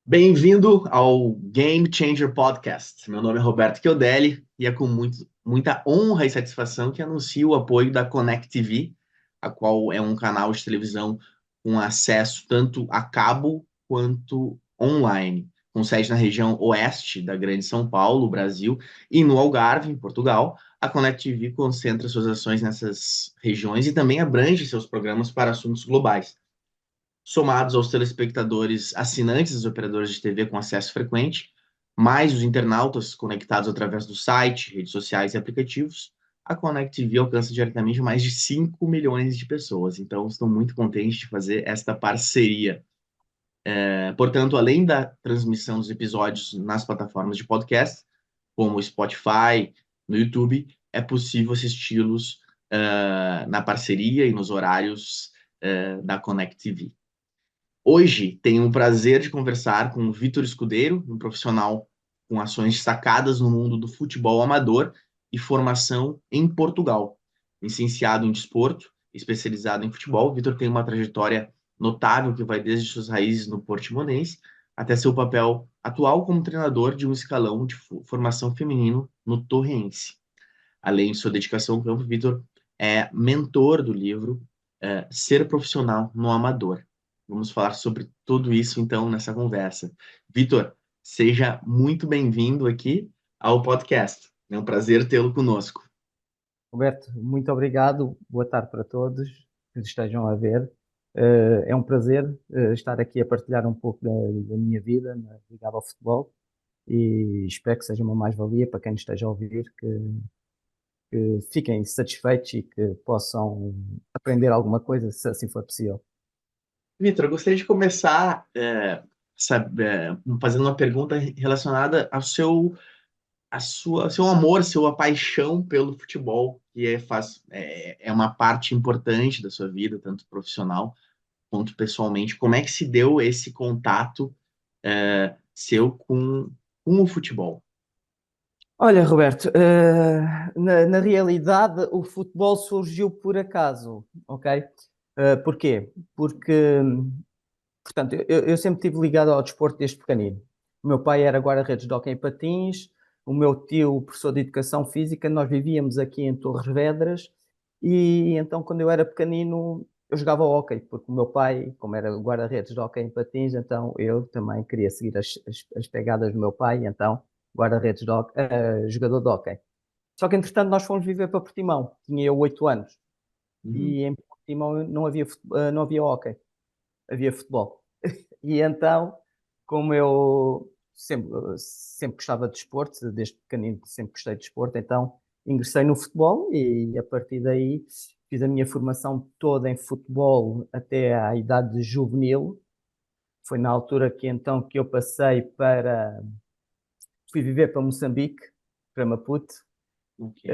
Bem-vindo ao Game Changer Podcast. Meu nome é Roberto Chiodelli e é com muita honra e satisfação que anuncio o apoio da Connect TV, a qual é um canal de televisão com acesso tanto a cabo quanto online, com sede na região oeste da Grande São Paulo, Brasil, e no Algarve, em Portugal. A Connect TV concentra suas ações nessas regiões e também abrange seus programas para assuntos globais. Somados aos telespectadores assinantes dos operadores de TV com acesso frequente, mais os internautas conectados através do site, redes sociais e aplicativos, a Connect TV alcança diretamente mais de 5 milhões de pessoas. Então, estou muito contente de fazer esta parceria. Portanto, além da transmissão dos episódios nas plataformas de podcast, como o Spotify, no YouTube, é possível assisti-los na parceria e nos horários da Connect TV. Hoje tenho o prazer de conversar com o Vitor Escudeiro, um profissional com ações destacadas no mundo do futebol amador e formação em Portugal. Licenciado em desporto, especializado em futebol, Vitor tem uma trajetória notável que vai desde suas raízes no Portimonense até seu papel atual como treinador de um escalão de formação feminino no Torrense. Além de sua dedicação ao campo, Vitor é mentor do livro Ser Profissional no Amador. Vamos falar sobre tudo isso, então, nessa conversa. Vitor, seja muito bem-vindo aqui ao podcast. É um prazer tê-lo conosco. Roberto, muito obrigado. Boa tarde para todos que nos estejam a ver. É um prazer estar aqui a partilhar um pouco da minha vida ligada ao futebol e espero que seja uma mais-valia para quem nos esteja a ouvir, que fiquem satisfeitos e que possam aprender alguma coisa, se assim for possível. Vitor, eu gostaria de começar fazendo uma pergunta relacionada seu amor, sua paixão pelo futebol, que é uma parte importante da sua vida, tanto profissional quanto pessoalmente. Como é que se deu esse contato seu com o futebol? Olha, Roberto, na realidade o futebol surgiu por acaso, ok? Porquê? Porque portanto, eu sempre estive ligado ao desporto desde pequenino. O meu pai era guarda-redes de hóquei em patins, o meu tio, professor de educação física, nós vivíamos aqui em Torres Vedras e então quando eu era pequenino eu jogava hóquei, porque o meu pai, como era guarda-redes de hóquei em patins, então eu também queria seguir as pegadas do meu pai, então guarda-redes de hóquei, jogador de hóquei. Só que entretanto nós fomos viver para Portimão, tinha eu 8 anos, Uhum. e em Portimão não havia hóquei, havia futebol. E então, como eu sempre gostava de desporto, desde pequenino sempre gostei de desporto, então ingressei no futebol e a partir daí fiz a minha formação toda em futebol até à idade juvenil. Foi na altura que então que eu fui viver para Moçambique, para Maputo, Ok.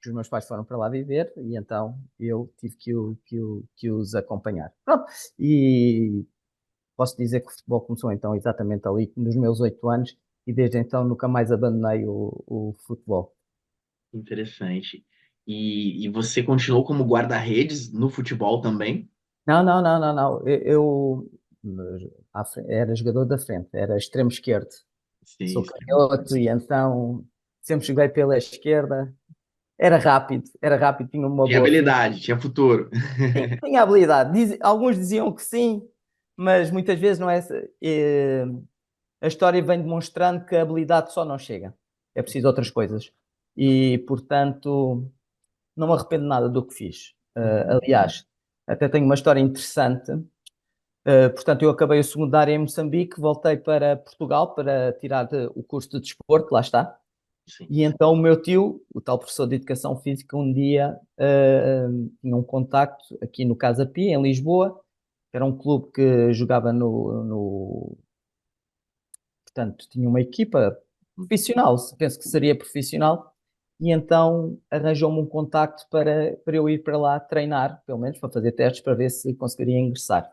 que os meus pais foram para lá viver e então eu tive que os acompanhar. Pronto. E posso dizer que o futebol começou então exatamente ali nos meus 8 anos e desde então nunca mais abandonei o futebol. Interessante. E você continuou como guarda-redes no futebol também? Não, não, não, não, não. Era jogador da frente, era extremo esquerdo. Sim, Sou sim. canhoto e então sempre joguei pela esquerda. Era rápido, tinha uma Tinha boa finta. habilidade, tinha futuro. Tinha habilidade. Alguns diziam que sim, mas muitas vezes não é. A história vem demonstrando que a habilidade só não chega. É preciso outras coisas. E, portanto, não me arrependo nada do que fiz. Uhum. Aliás, até tenho uma história interessante. Portanto, eu acabei o secundário em Moçambique, voltei para Portugal para tirar o curso de desporto, lá está. Sim. E então o meu tio, o tal professor de educação física, um dia tinha um contacto aqui no Casa Pia, em Lisboa, que era um clube que jogava portanto, tinha uma equipa profissional, penso que seria profissional, e então arranjou-me um contacto para eu ir para lá treinar, pelo menos para fazer testes, para ver se conseguiria ingressar.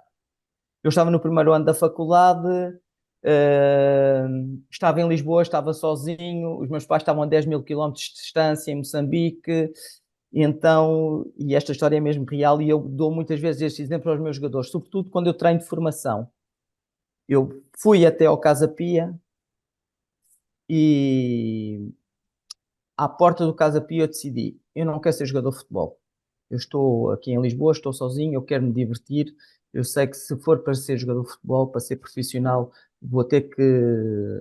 Eu estava no primeiro ano da faculdade, eh, estava em Lisboa, estava sozinho, os meus pais estavam a 10 mil quilómetros de distância, em Moçambique, e esta história é mesmo real, e eu dou muitas vezes este exemplo aos meus jogadores, sobretudo quando eu treino de formação. Eu fui até ao Casa Pia e à porta do Casa Pia eu decidi, eu não quero ser jogador de futebol. Eu estou aqui em Lisboa, estou sozinho, eu quero me divertir. Eu sei que se for para ser jogador de futebol, para ser profissional, vou ter que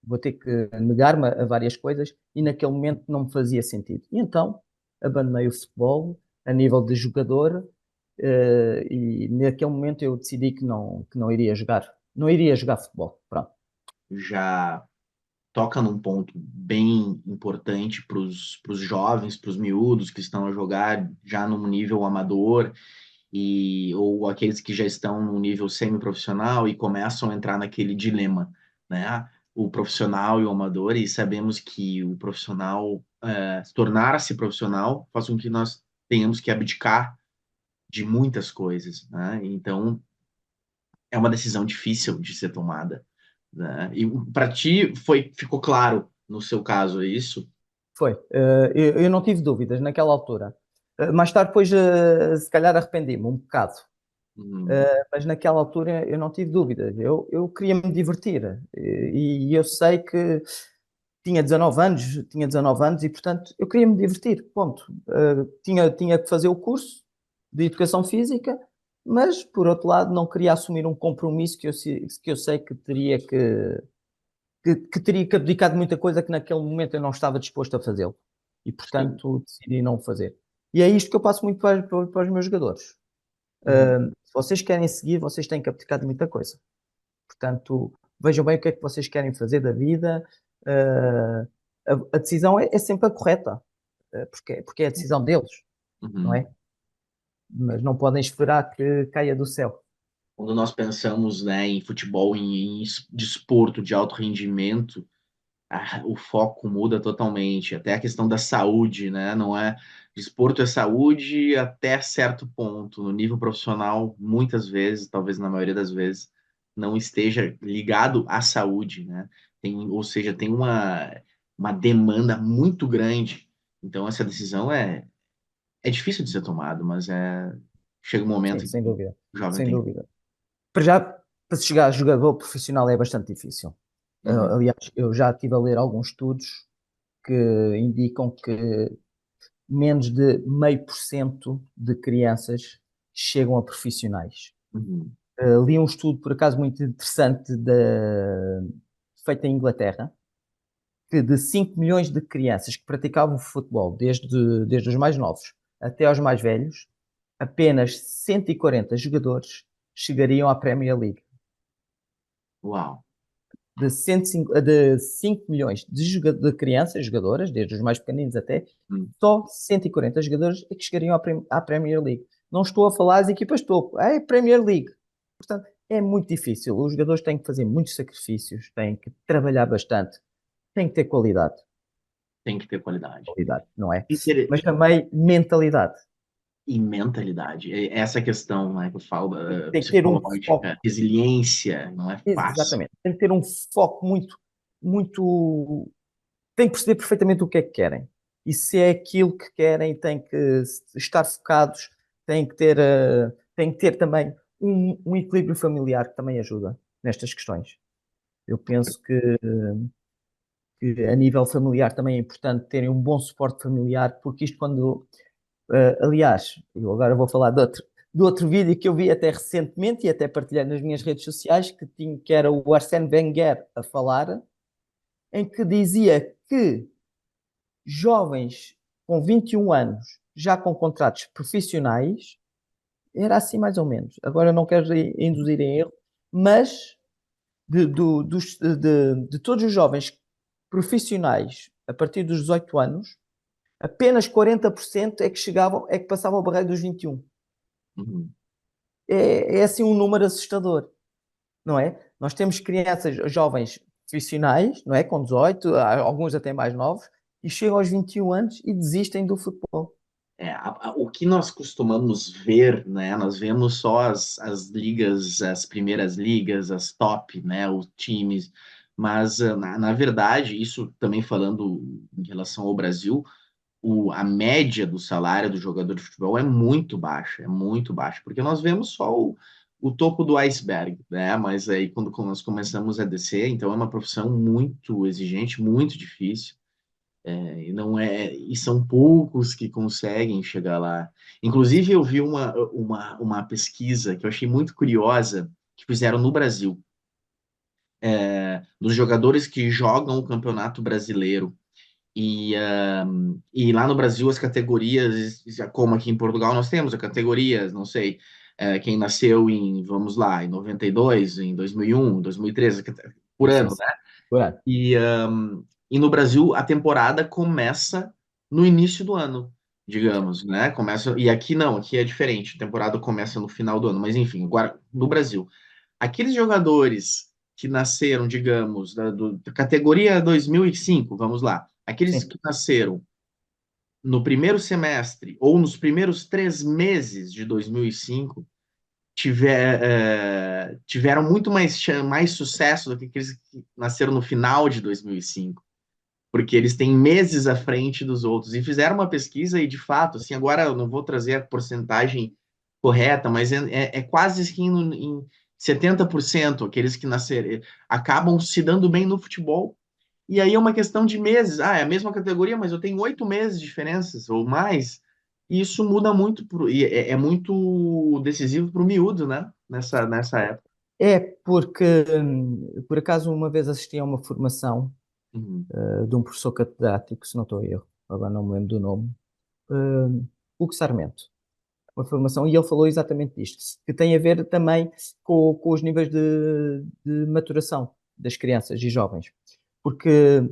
vou ter que negar-me a várias coisas e naquele momento não me fazia sentido. E então abandonei o futebol a nível de jogador e naquele momento eu decidi que não iria jogar, não iria jogar futebol. Pronto. Já toca num ponto bem importante para os jovens, para os miúdos que estão a jogar já num nível amador e ou aqueles que já estão no nível semi-profissional e começam a entrar naquele dilema, né? O profissional e o amador, e sabemos que o profissional, tornar-se profissional faz com que nós tenhamos que abdicar de muitas coisas, né? Então, é uma decisão difícil de ser tomada, né? E para ti ficou claro no seu caso é isso? Foi. Eu não tive dúvidas naquela altura. Mais tarde, depois, se calhar arrependi-me um bocado. Hum, Mas naquela altura eu não tive dúvidas. Eu queria me divertir. E eu sei que tinha 19 anos e, portanto, eu queria me divertir. Ponto. Tinha que fazer o curso de Educação Física, mas, por outro lado, não queria assumir um compromisso que eu sei que teria que abdicar de muita coisa que naquele momento eu não estava disposto a fazê-lo. E, sim. portanto, decidi não fazer. E é isto que eu passo muito para os meus jogadores. Uhum. Se vocês querem seguir, vocês têm que abdicar de muita coisa. Portanto, vejam bem o que é que vocês querem fazer da vida. Uh, a decisão é sempre a correta, porque é a decisão deles, não Uhum. é? Mas não podem esperar que caia do céu. Quando nós pensamos, né, em futebol, em desporto de alto rendimento, o foco muda totalmente. Até a questão da saúde, né? Não é desporto é saúde até certo ponto. No nível profissional, muitas vezes, talvez na maioria das vezes, não esteja ligado à saúde, né? Ou seja, tem uma demanda muito grande. Então, essa decisão é difícil de ser tomada, mas chega um Sim, momento em sem que dúvida. o jovem Sem tem. dúvida. Para já, para se chegar a jogador profissional é bastante difícil. Uhum, Aliás, eu já estive a ler alguns estudos que indicam que menos de 0,5% de crianças chegam a profissionais. uhum, Li um estudo, por acaso, muito interessante, feito em Inglaterra, que de 5 milhões de crianças que praticavam futebol, desde os mais novos até aos mais velhos, apenas 140 jogadores chegariam à Premier League. uau. De 5 milhões de crianças, jogadoras, desde os mais pequeninos até, Uhum. só 140 jogadores é que chegariam à Premier League. Não estou a falar das equipas topo, é Premier League. Portanto, é muito difícil. Os jogadores têm que fazer muitos sacrifícios, têm que trabalhar bastante, têm que ter qualidade, Tem que ter qualidade. não é? Inter- Mas também mentalidade. E mentalidade. Essa questão, né, que eu falo da Tem que ter um psicológica, foco, resiliência, não é fácil. exatamente, tem que ter um foco muito, tem que perceber perfeitamente o que é que querem. E se é aquilo que querem, têm que estar focados, têm que ter também um equilíbrio familiar que também ajuda nestas questões. Eu penso que a nível familiar também é importante terem um bom suporte familiar, porque isto quando, aliás, eu agora vou falar de outro vídeo que eu vi até recentemente e até partilhei nas minhas redes sociais, que era o Arsène Wenger a falar, em que dizia que jovens com 21 anos, já com contratos profissionais, era assim mais ou menos. Agora não quero induzir em erro, mas de todos os jovens profissionais a partir dos 18 anos, apenas 40% é que passavam a barreira dos 21. Uhum. É assim um número assustador, não é? Nós temos crianças, jovens profissionais, não é? Com 18, alguns até mais novos, e chegam aos 21 anos e desistem do futebol. O que nós costumamos ver, né? Nós vemos só as ligas, as primeiras ligas, as top, né? Os times, mas na verdade, isso também falando em relação ao Brasil, a média do salário do jogador de futebol é muito baixa, porque nós vemos só o topo do iceberg, né? Mas aí quando nós começamos a descer, então é uma profissão muito exigente, muito difícil. E não é, e são poucos que conseguem chegar lá. Inclusive, eu vi uma pesquisa que eu achei muito curiosa, que fizeram no Brasil, dos jogadores que jogam o Campeonato Brasileiro. E lá no Brasil, as categorias, como aqui em Portugal, nós temos a categorias, não sei, quem nasceu em, vamos lá, em 92, em 2001, 2013, por Sim, ano, sim. né? Claro. E no Brasil, a temporada começa no início do ano, digamos, né? Começa, e aqui não, aqui é diferente, a temporada começa no final do ano, mas enfim, agora no Brasil, aqueles jogadores que nasceram, digamos, da categoria 2005, vamos lá, aqueles Sim. que nasceram no primeiro semestre ou nos primeiros 3 meses de 2005 tiveram muito mais sucesso do que aqueles que nasceram no final de 2005, porque eles têm meses à frente dos outros. E fizeram uma pesquisa e, de fato, assim, agora eu não vou trazer a porcentagem correta, mas é quase que em 70% aqueles que nasceram acabam se dando bem no futebol. E aí é uma questão de meses. Ah, é a mesma categoria, mas eu tenho 8 meses de diferenças ou mais. E isso muda muito, e é muito decisivo para o miúdo, né? Nessa época. É porque, por acaso, uma vez assisti a uma formação Uhum. de um professor catedrático, se não estou a erro, agora não me lembro do nome, Hugo Sarmento, uma formação, e ele falou exatamente disto, que tem a ver também com os níveis de maturação das crianças e jovens, porque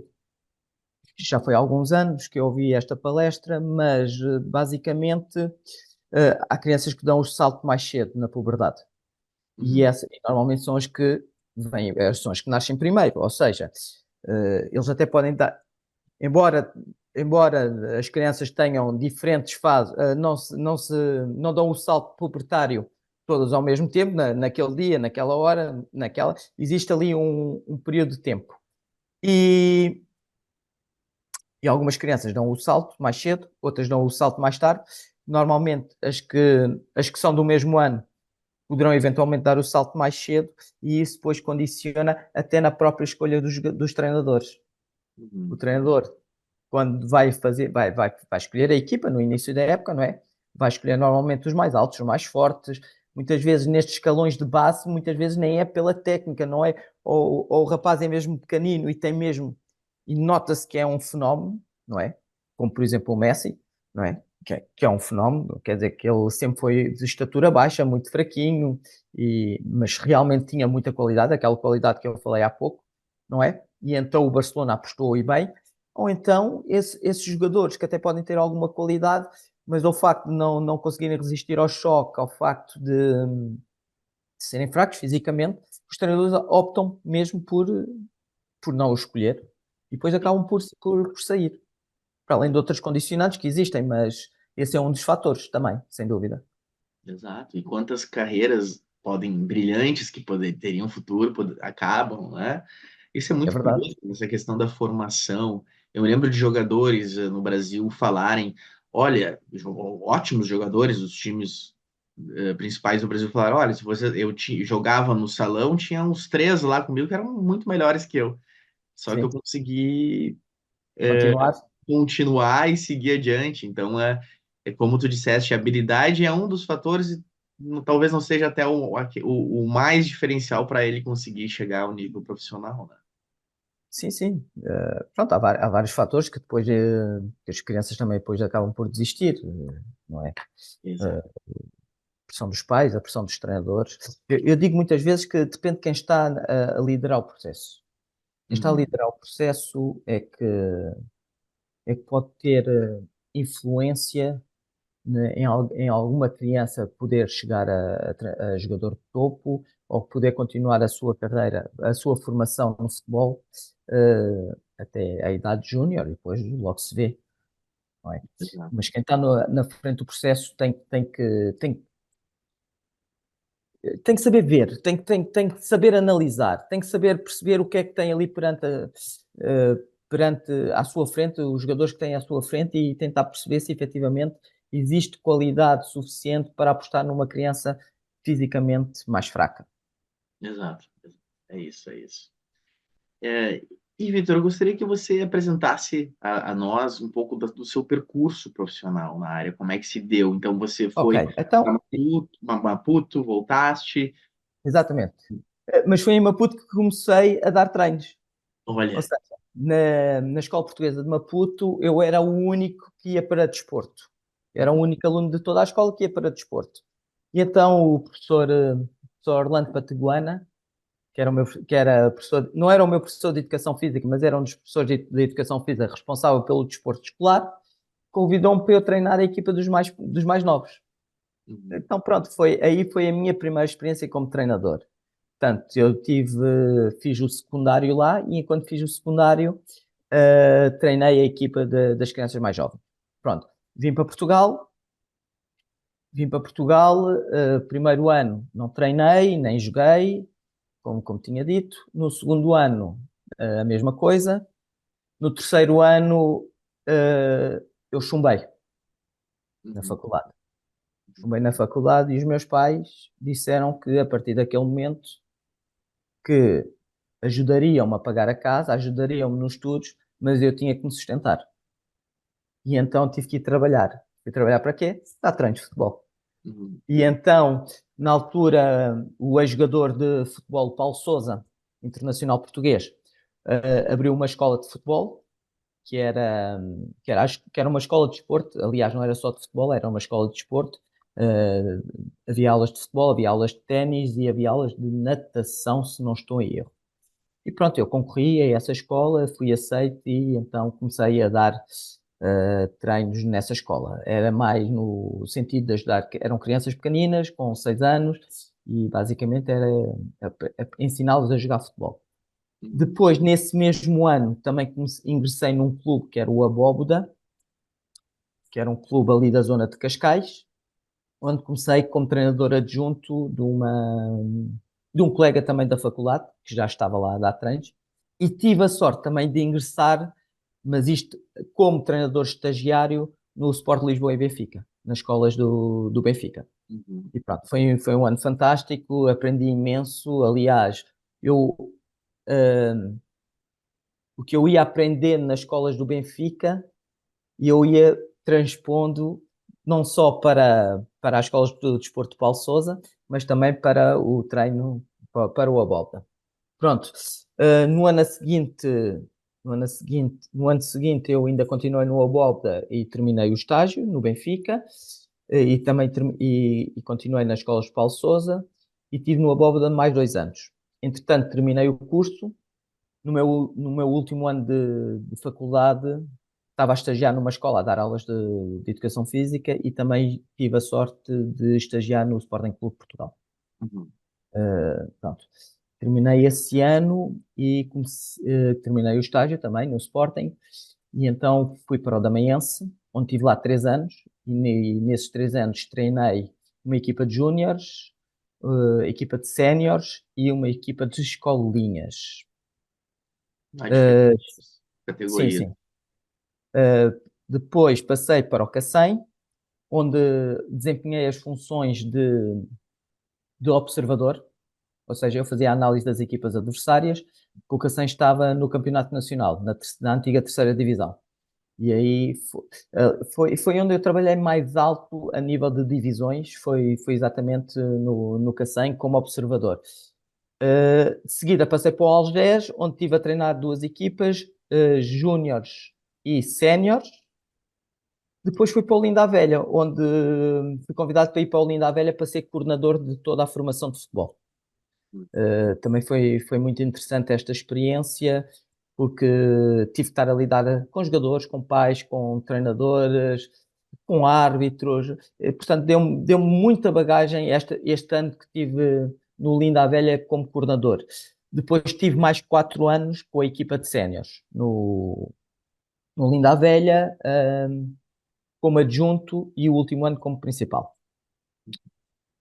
já foi há alguns anos que eu ouvi esta palestra, mas basicamente há crianças que dão o salto mais cedo na puberdade. Uhum. E normalmente são as que vêm, são as que nascem primeiro, ou seja, eles até podem dar, embora, embora as crianças tenham diferentes fases, não dão o salto pubertário todas ao mesmo tempo, naquele dia, naquela hora, existe ali um período de tempo. E, e algumas crianças dão o salto mais cedo, outras dão o salto mais tarde. Normalmente as que são do mesmo ano poderão eventualmente dar o salto mais cedo, e isso depois condiciona até na própria escolha dos treinadores. O Uhum. treinador, quando vai fazer, vai escolher a equipa no início da época, não é? Vai escolher normalmente os mais altos, os mais fortes. Muitas vezes nestes escalões de base, muitas vezes nem é pela técnica, não é? Ou o rapaz é mesmo pequenino e tem mesmo, e nota-se que é um fenómeno, não é? Como por exemplo o Messi, não é? Que é um fenómeno, quer dizer que ele sempre foi de estatura baixa, muito fraquinho, mas realmente tinha muita qualidade, aquela qualidade que eu falei há pouco, não é? E então o Barcelona apostou e bem, ou então esses jogadores que até podem ter alguma qualidade, mas ao facto de não conseguirem resistir ao choque, ao facto de serem fracos fisicamente, os treinadores optam mesmo por não o escolher e depois acabam por sair. Para além de outros condicionantes que existem, mas esse é um dos fatores também, sem dúvida. Exato. E quantas carreiras podem brilhantes que teriam futuro acabam, né? Isso é É muito verdade. curioso, essa questão da formação. Eu me lembro de jogadores no Brasil falarem, olha, ótimos jogadores dos times principais do Brasil falaram, olha, se você jogava no salão, tinha uns três lá comigo que eram muito melhores que eu. Só que eu Sim. consegui Continuar. continuar e seguir adiante. Então, é como tu disseste, a habilidade é um dos fatores, e talvez não seja até o mais diferencial para ele conseguir chegar ao nível profissional, né? Sim, sim. Pronto, há vários fatores que depois que as crianças também depois acabam por desistir, não é? Exato. A pressão dos pais, a pressão dos treinadores. Eu digo muitas vezes que depende de quem está a liderar o processo. Quem está a Uhum. liderar o processo é que pode ter influência em alguma criança poder chegar a jogador de topo ou poder continuar a sua carreira, a sua formação no futebol até a idade júnior e depois logo se vê, não é? Exato. Mas quem está na frente do processo tem que saber ver, tem que saber analisar, tem que saber perceber o que é que tem ali eh, perante à sua frente, os jogadores que têm à sua frente e tentar perceber se efetivamente existe qualidade suficiente para apostar numa criança fisicamente mais fraca. Exato. É isso, é isso. É, e, Vitor, eu gostaria que você apresentasse a nós um pouco do seu percurso profissional na área, como é que se deu. Então, você Ok, foi para então, Maputo, voltaste. exatamente. Mas foi em Maputo que comecei a dar treinos. Ou Olha. seja, na Escola Portuguesa de Maputo, eu era o único que ia para desporto. Era o Uhum, único aluno de toda a escola que ia para desporto. E então o professor Orlando Pataguana, que era professor, não era o meu professor de educação física, mas era um dos professores de educação física responsável pelo desporto escolar, convidou-me para eu treinar a equipa dos mais novos. uhum, Então pronto, aí foi a minha primeira experiência como treinador. Portanto, fiz o secundário lá e enquanto fiz o secundário, treinei a equipa das crianças mais jovens. Pronto, vim para Portugal, primeiro ano não treinei, nem joguei, como tinha dito. No segundo ano, a mesma coisa. No terceiro ano, eu chumbei na uhum, faculdade. Chumbei na faculdade e os meus pais disseram que a partir daquele momento que ajudariam-me a pagar a casa, ajudariam-me nos estudos, mas eu tinha que me sustentar. E então tive que ir trabalhar. Fui trabalhar para quê? Dar treinos de futebol. uhum, E então, na altura, o ex-jogador de futebol, Paulo Sousa, internacional português, abriu uma escola de futebol, acho que era uma escola de desporto. Aliás, não era só de futebol, era uma escola de desporto. Uh, Havia aulas de futebol, havia aulas de ténis e havia aulas de natação, se não estou em erro. E pronto, eu concorri a essa escola, fui aceito e então comecei a dar treinos nessa escola. Era mais no sentido de ajudar, eram crianças pequeninas, com 6 anos, e basicamente era ensiná-los a jogar futebol. uhum, Depois, nesse mesmo ano, também ingressei num clube que era o Abóboda, que era um clube ali da zona de Cascais, onde comecei como treinador adjunto de um colega também da faculdade, que já estava lá a dar treinos, e tive a sorte também de ingressar, mas isto como treinador estagiário no Sport Lisboa e Benfica, nas escolas do Benfica. uhum, E pronto, foi um ano fantástico, aprendi imenso. Aliás, eu, uh, o que eu ia aprender nas escolas do Benfica, eu ia transpondo não só para as escolas do desporto de Paulo Sousa, mas também para o treino, para o Abolta. Pronto. No ano seguinte, no ano seguinte eu ainda continuei no Abolta e terminei o estágio no Benfica, e também continuei nas escolas de Paulo Sousa e tive no Abóbada mais 2 anos. Entretanto, terminei o curso. No meu último ano de faculdade, estava a estagiar numa escola a dar aulas de educação física e também tive a sorte de estagiar no Sporting Clube de Portugal. uhum, Pronto. Terminei esse ano e terminei o estágio também no Sporting e então fui para o Damaense, onde estive lá 3 anos e nesses 3 anos treinei uma equipa de júniores, equipa de séniores e uma equipa de escolinhas. há Uh, diferentes sim, categorias. sim. Depois passei para o Cacém, onde desempenhei as funções de observador, ou seja, eu fazia a análise das equipas adversárias, porque o Cacém estava no Campeonato Nacional, na antiga terceira divisão. E aí foi onde eu trabalhei mais alto a nível de divisões, foi exatamente no Cacém como observador. De seguida passei para o Algés, onde estive a treinar duas equipas, júniores e séniores. Depois fui para o Linda a Velha, onde fui convidado para ir para o Linda a Velha para ser coordenador de toda a formação de futebol. Também foi muito interessante esta experiência, porque tive que estar a lidar com jogadores, com pais, com treinadores, com árbitros. Portanto, deu-me muita bagagem este ano que tive no Linda a Velha como coordenador. Depois tive mais 4 anos com a equipa de séniores no Linda a Velha, como adjunto e o último ano como principal.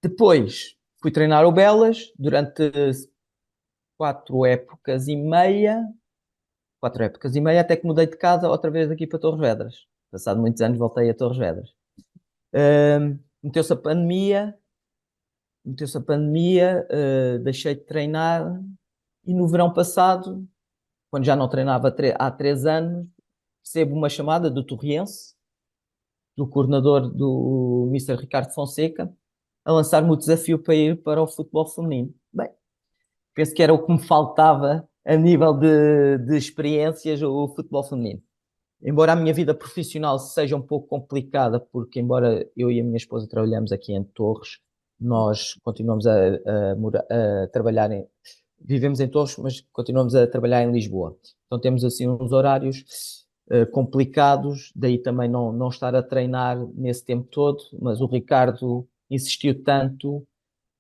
Depois fui treinar o Belas durante 4 épocas e meia, 4 épocas e meia, até que mudei de casa outra vez aqui para Torres Vedras. Passado muitos anos voltei a Torres Vedras. Meteu-se a pandemia meteu-se a pandemia, deixei de treinar e no verão passado, quando já não treinava há 3 anos, recebo uma chamada do Torriense, do coordenador do Mister Ricardo Fonseca, a lançar-me o desafio para ir para o futebol feminino. Bem, penso que era o que me faltava a nível de experiências, o futebol feminino. Embora a minha vida profissional seja um pouco complicada, porque embora eu e a minha esposa trabalhamos aqui em Torres, nós continuamos a trabalhar vivemos em Torres, mas continuamos a trabalhar em Lisboa. Então temos assim uns horários complicados, daí também não estar a treinar nesse tempo todo, mas o Ricardo insistiu tanto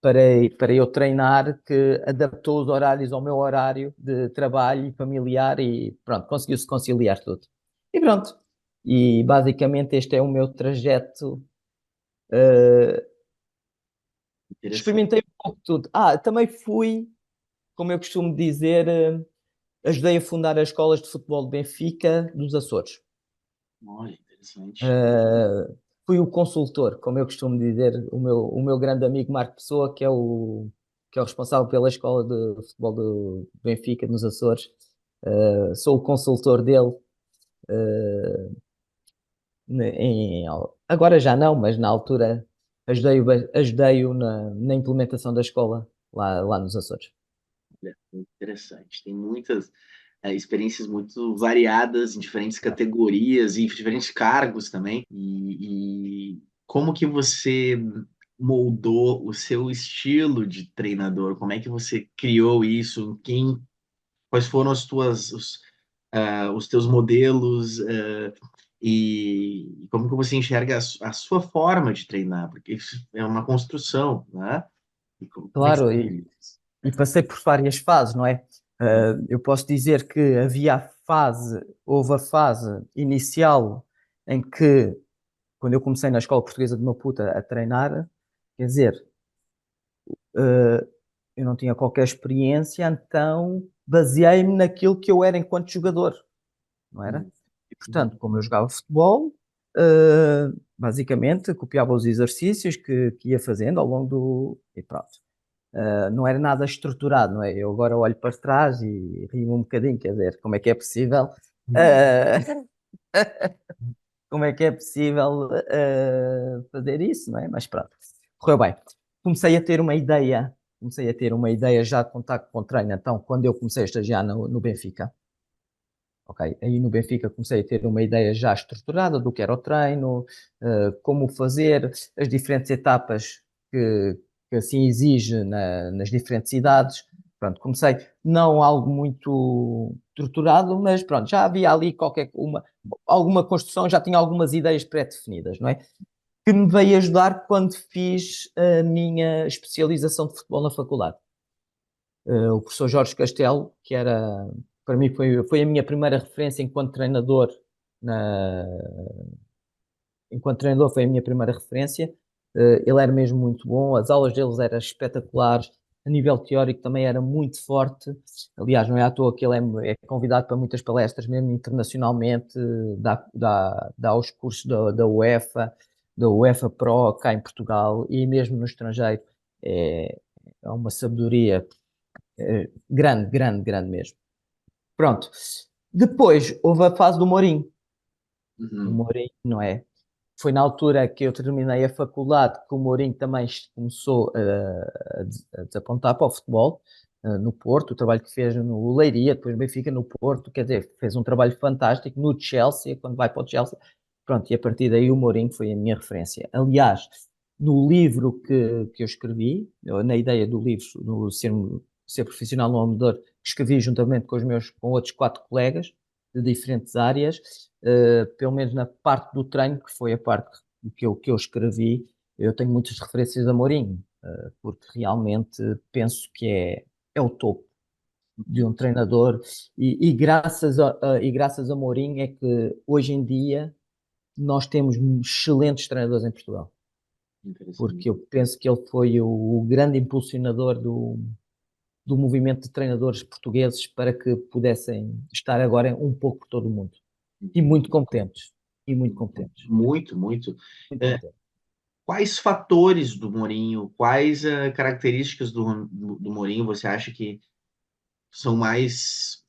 para eu treinar que adaptou os horários ao meu horário de trabalho e familiar e pronto, conseguiu-se conciliar tudo. E pronto. E basicamente este é o meu trajeto. Interessante. Experimentei um pouco de tudo. Também fui, como eu costumo dizer, ajudei a fundar as escolas de futebol de Benfica dos Açores. Olha, interessante. Fui o consultor, como eu costumo dizer, o meu grande amigo Marco Pessoa, que é o responsável pela escola de futebol do Benfica nos Açores. Sou o consultor dele. eh, Agora já não, mas na altura ajudei-o na implementação da escola lá nos Açores. Olha, muito interessante. Tem muitas experiências muito variadas em diferentes categorias e diferentes cargos também. E como que você moldou o seu estilo de treinador? Como é que você criou isso? Quais foram os teus modelos? E como que você enxerga a sua forma de treinar? Porque isso é uma construção, né? E como é que você Claro, vive isso? e passei por várias fases, não é? Eu posso dizer que houve a fase inicial em que, quando eu comecei na Escola Portuguesa de Maputo a treinar, quer dizer, uh, eu não tinha qualquer experiência, então baseei-me naquilo que eu era enquanto jogador, não era? Uhum. E, portanto, como eu jogava futebol, basicamente copiava os exercícios que ia fazendo ao longo do. E pronto. Não era nada estruturado, não é? Eu agora olho para trás e rio um bocadinho, quer dizer, como é que é possível, uh, como é que é possível fazer isso, não é? Mas pronto, correu bem. Comecei a ter uma ideia já de contacto com o treino, então, quando eu comecei a estagiar no Benfica, ok, aí no Benfica comecei a ter uma ideia já estruturada do que era o treino, como fazer, as diferentes etapas que assim exige nas diferentes idades. Pronto, comecei não algo muito estruturado, mas pronto, já havia ali alguma construção, já tinha algumas ideias pré-definidas, não é? Que me veio ajudar quando fiz a minha especialização de futebol na faculdade. O professor Jorge Castelo, que era, para mim, foi a minha primeira referência na, enquanto treinador foi a minha primeira referência. Ele era mesmo muito bom, as aulas deles eram espetaculares, a nível teórico também era muito forte. Aliás, não é à toa que ele é convidado para muitas palestras, mesmo internacionalmente, dá os cursos da UEFA Pro cá em Portugal e mesmo no estrangeiro. É uma sabedoria grande, grande, grande mesmo. Pronto. Depois houve a fase do Mourinho. O Uhum. Mourinho, não é? Foi na altura que eu terminei a faculdade que o Mourinho também começou a desapontar para o futebol, no Porto, o trabalho que fez no Leiria, depois no Benfica, no Porto, quer dizer, fez um trabalho fantástico no Chelsea, quando vai para o Chelsea. Pronto, e a partir daí o Mourinho foi a minha referência. Aliás, no livro que eu escrevi, na ideia do livro, no Ser Profissional no Amador, que escrevi juntamente com outros 4 colegas de diferentes áreas, pelo menos na parte do treino, que foi a parte que eu escrevi, eu tenho muitas referências a Mourinho, porque realmente penso que é o topo de um treinador e graças a Mourinho é que hoje em dia nós temos excelentes treinadores em Portugal, Interessante. porque eu penso que ele foi o grande impulsionador do movimento de treinadores portugueses para que pudessem estar agora um pouco por todo o mundo. E Uhum. muito competentes. E muito competentes. Muito, muito. Muito É, competentes. quais fatores do Mourinho, quais características do Mourinho você acha que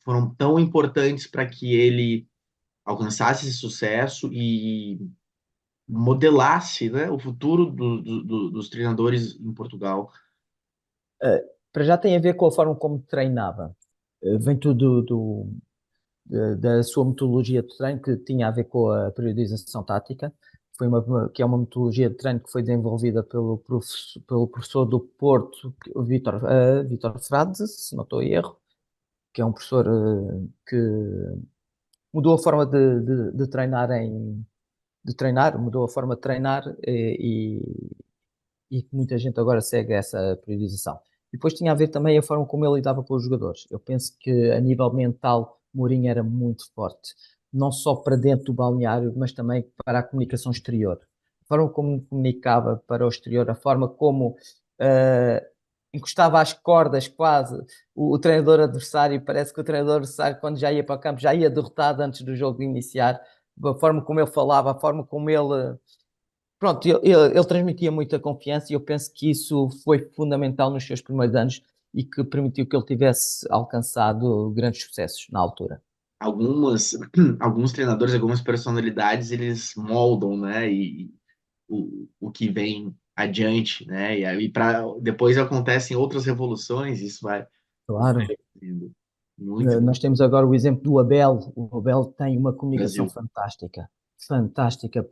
foram tão importantes para que ele alcançasse esse sucesso e modelasse, né, o futuro dos treinadores em Portugal? Para já tem a ver com a forma como treinava. Vem tudo da sua metodologia de treino, que tinha a ver com a periodização tática. Que é uma metodologia de treino que foi desenvolvida pelo professor do Porto, Vítor Frades, se não estou em erro, que é um professor que mudou a forma de treinar, mudou a forma de treinar e que muita gente agora segue essa periodização. E depois tinha a ver também a forma como ele lidava com os jogadores. Eu penso que a nível mental, Mourinho era muito forte, não só para dentro do balneário, mas também para a comunicação exterior. A forma como comunicava para o exterior, a forma como uh, encostava às cordas quase o treinador adversário. Parece que o treinador adversário, quando já ia para o campo, já ia derrotado antes do jogo iniciar. A forma como ele falava, a forma como ele pronto, ele transmitia muita confiança e eu penso que isso foi fundamental nos seus primeiros anos e que permitiu que ele tivesse alcançado grandes sucessos na altura. Algumas, alguns treinadores, algumas personalidades, eles moldam, né, e o que vem adiante, né, e aí depois acontecem outras revoluções, isso vai Claro. indo. Muito bom. Nós temos agora o exemplo do Abel. O Abel tem uma comunicação Brasil. fantástica, fantástica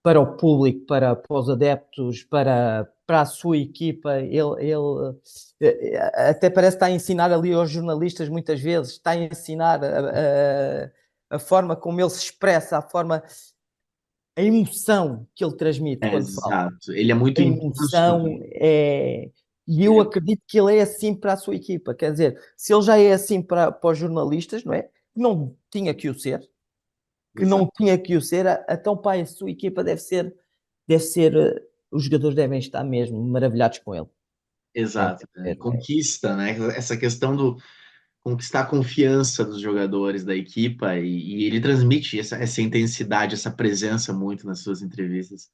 para o público, para os adeptos, para a sua equipa. Até parece estar a ensinar ali aos jornalistas, muitas vezes, está a ensinar a forma como ele se expressa, a emoção que ele transmite É, quando fala. exato. Ele é A muito intenso emoção também. é. E eu Ele acredito que ele é assim para a sua equipa. Quer dizer, se ele já é assim para os jornalistas, não é? Que não tinha que o ser, que não exato. tinha que o ser, então para a sua equipa deve ser, os jogadores devem estar mesmo maravilhados com ele. Deve Exato, né? ser, E conquista, né? Essa questão do conquistar a confiança dos jogadores da equipa e ele transmite essa intensidade, essa presença muito nas suas entrevistas.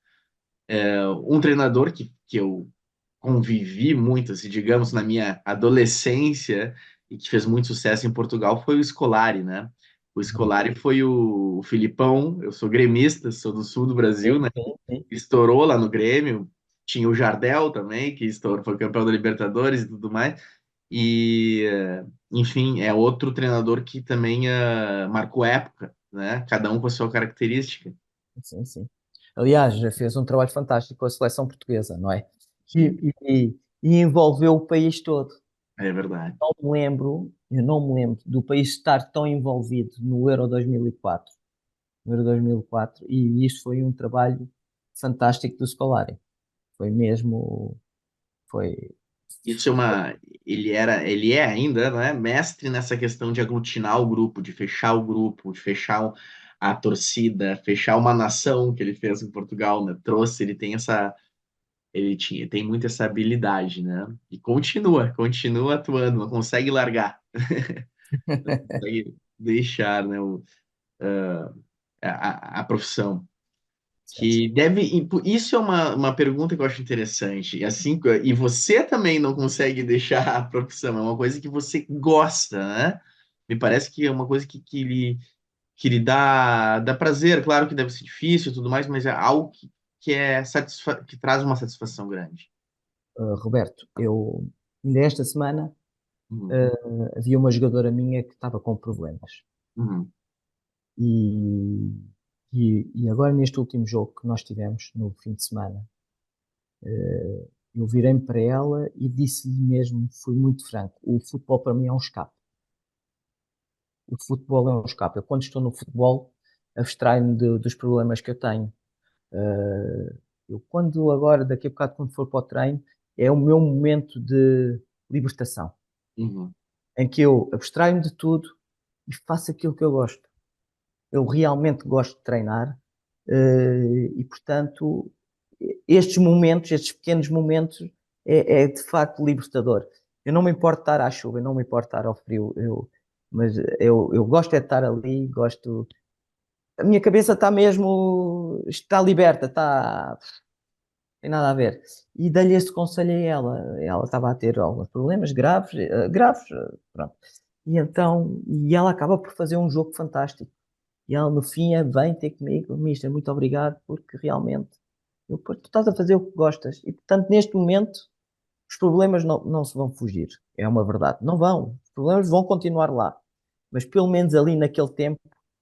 Um treinador que eu convivi muito, assim, digamos, na minha adolescência e que fez muito sucesso em Portugal foi o Scolari, né? O Scolari foi o Filipão, eu sou gremista, sou do sul do Brasil, sim, né? sim, sim. Estourou lá no Grêmio, tinha o Jardel também, que estourou, foi campeão da Libertadores e tudo mais. E, enfim, é outro treinador que também marcou época, né? Cada um com a sua característica. Sim, sim. Aliás, já fez um trabalho fantástico com a seleção portuguesa, não é? Sim, E envolveu o país todo. é verdade. Eu não me lembro do país estar tão envolvido no Euro 2004, no Euro 2004, e isto foi um trabalho fantástico do Scolari. Foi mesmo, foi, Isso é uma. Ele é ainda, né, mestre nessa questão de aglutinar o grupo, de fechar o grupo, de fechar a torcida, fechar uma nação que ele fez em Portugal, né? Trouxe, tem muito essa habilidade, né? E continua atuando, não consegue largar, não consegue deixar, né, a profissão. sim, sim. Que deve. Isso é uma pergunta que eu acho interessante. E assim, e você também não consegue deixar a profissão, é uma coisa que você gosta, né? Me parece que é uma coisa que lhe dá prazer, claro que deve ser difícil e tudo mais, mas é algo que traz uma satisfação grande. Roberto, ainda esta semana, Uhum, havia uma jogadora minha que estava com problemas. uhum, E, e agora, neste último jogo que nós tivemos, no fim de semana, eu virei-me para ela e disse-lhe mesmo, fui muito franco, o futebol para mim é um escape. O futebol é um escape. Eu, quando estou no futebol, abstraio-me dos problemas que eu tenho. Eu, quando agora, daqui a bocado, quando for para o treino, é o meu momento de libertação, uhum. em que eu abstraio-me de tudo e faço aquilo que eu gosto. Eu realmente gosto de treinar, e, portanto, estes momentos, estes pequenos momentos, é de facto libertador. Eu não me importo de estar à chuva, eu não me importo de estar ao frio, mas eu gosto é de estar ali, gosto. a minha cabeça está mesmo, está liberta, está, tem nada a ver. E dei-lhe esse conselho a ela. Ela estava a ter alguns problemas graves, pronto. E então, e ela acaba por fazer um jogo fantástico. E ela no fim vem ter comigo, Mister, muito obrigado, porque realmente pô, tu estás a fazer o que gostas. E portanto, neste momento, os problemas não se vão fugir. É uma verdade. Não vão. Os problemas vão continuar lá. Mas pelo menos ali naquele tempo,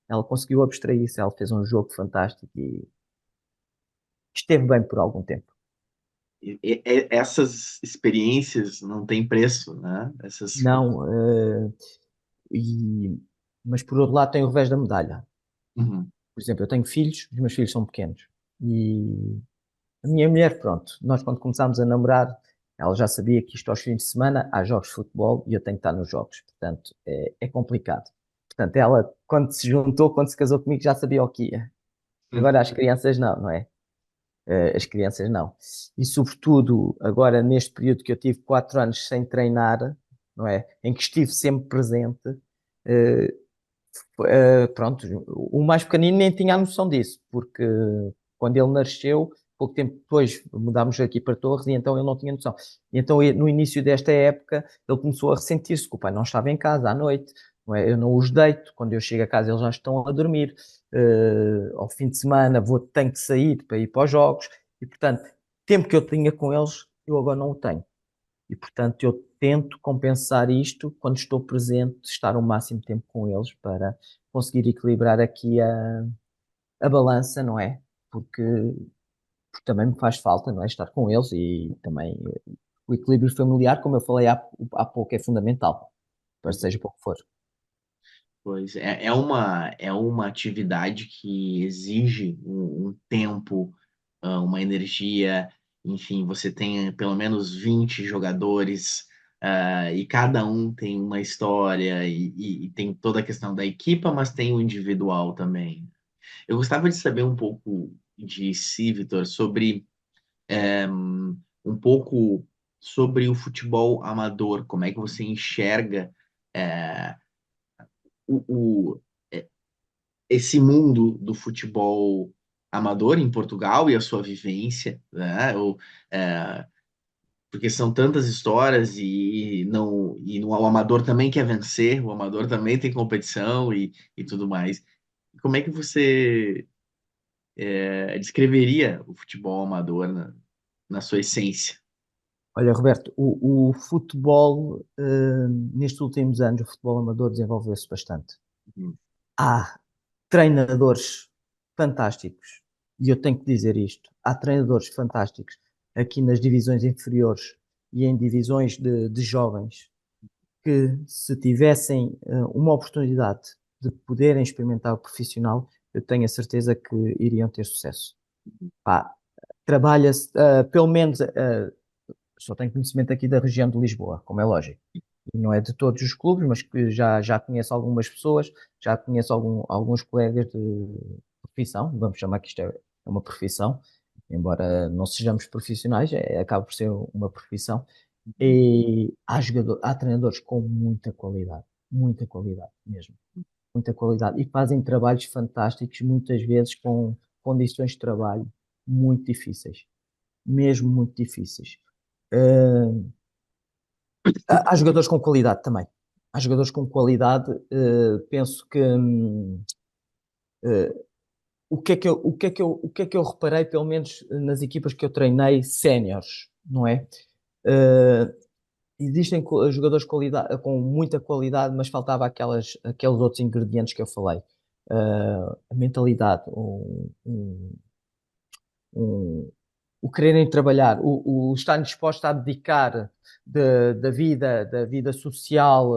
ela conseguiu abstrair-se, ela fez um jogo fantástico e esteve bem por algum tempo. Essas experiências não têm preço, né? Não, e, mas por outro lado tem o revés da medalha. Uhum. Por exemplo, eu tenho filhos, os meus filhos são pequenos. E a minha mulher, pronto, nós quando começámos a namorar, ela já sabia que isto aos fins de semana há jogos de futebol e eu tenho que estar nos jogos. Portanto, é complicado. Portanto, ela, quando se juntou, quando se casou comigo, já sabia o que ia. Agora as crianças não é? As crianças não. E sobretudo, agora neste período que eu tive 4 anos sem treinar, não é? Em que estive sempre presente, uh, pronto, o mais pequenino nem tinha a noção disso, porque quando ele nasceu, pouco tempo depois mudámos aqui para Torres e então ele não tinha noção. E então no início desta época ele começou a ressentir-se que o pai não estava em casa à noite, não é? Eu não os deito, quando eu chego a casa eles já estão a dormir, ao fim de semana tenho que sair para ir para os jogos e portanto, tempo que eu tinha com eles, eu agora não o tenho. E, portanto, eu tento compensar isto quando estou presente, estar o máximo tempo com eles para conseguir equilibrar aqui a balança, não é? Porque também me faz falta, não é? Estar com eles e também o equilíbrio familiar, como eu falei há pouco, é fundamental, para seja pouco for. Pois é uma atividade que exige um tempo, uma energia, enfim, você tem pelo menos 20 jogadores, e cada um tem uma história, e tem toda a questão da equipa, mas tem o individual também. Eu gostava de saber um pouco de si, Vitor, sobre um pouco sobre o futebol amador, como é que você enxerga é, o, esse mundo do futebol amador em Portugal e a sua vivência, né? Porque são tantas histórias o amador também quer vencer, o amador também tem competição e tudo mais. Como é que você descreveria o futebol amador na sua essência? Olha, Roberto, o futebol, nestes últimos anos, o futebol amador desenvolveu-se bastante. Uhum. Há treinadores fantásticos, e eu tenho que dizer isto: há treinadores fantásticos aqui nas divisões inferiores e em divisões de jovens que, se tivessem uma oportunidade de poderem experimentar o profissional, eu tenho a certeza que iriam ter sucesso. Pá, trabalha-se, pelo menos, só tenho conhecimento aqui da região de Lisboa, como é lógico. E não é de todos os clubes, mas que já conheço algumas pessoas, já conheço alguns colegas de profissão, vamos chamar que isto é uma profissão, embora não sejamos profissionais, acaba por ser uma profissão. E há treinadores com muita qualidade mesmo, muita qualidade, e fazem trabalhos fantásticos, muitas vezes com condições de trabalho muito difíceis, mesmo muito difíceis. Uh, há jogadores com qualidade também. Há jogadores com qualidade. Penso que o que é que eu reparei, pelo menos nas equipas que eu treinei, séniores, não é? Uh, existem jogadores com muita qualidade, mas faltava aqueles outros ingredientes que eu falei. A mentalidade, um, o quererem trabalhar, o estarem dispostos a abdicar da vida social,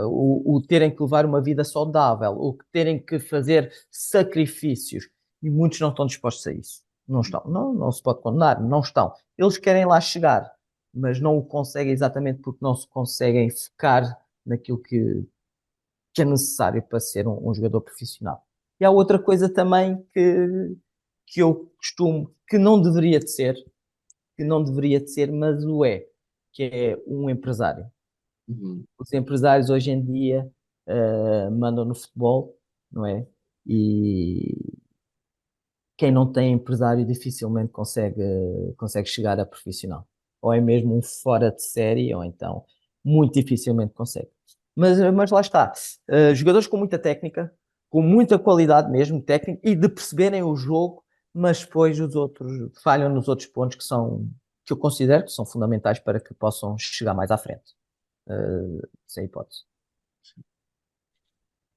o terem que levar uma vida saudável, o que terem que fazer sacrifícios. E muitos não estão dispostos a isso. Não estão. Não se pode condenar, não estão. Eles querem lá chegar, mas não o conseguem exatamente porque não se conseguem focar naquilo que é necessário para ser um jogador profissional. E há outra coisa também que eu costumo, que não deveria de ser, mas o é, que é um empresário. Uhum. Os empresários hoje em dia mandam no futebol, não é? E quem não tem empresário dificilmente consegue chegar a profissional. Ou é mesmo um fora de série, ou então muito dificilmente consegue. Mas lá está. Jogadores com muita técnica, com muita qualidade mesmo, técnica, e de perceberem o jogo, mas depois os outros falham nos outros pontos que eu considero que são fundamentais para que possam chegar mais à frente. Sem hipótese.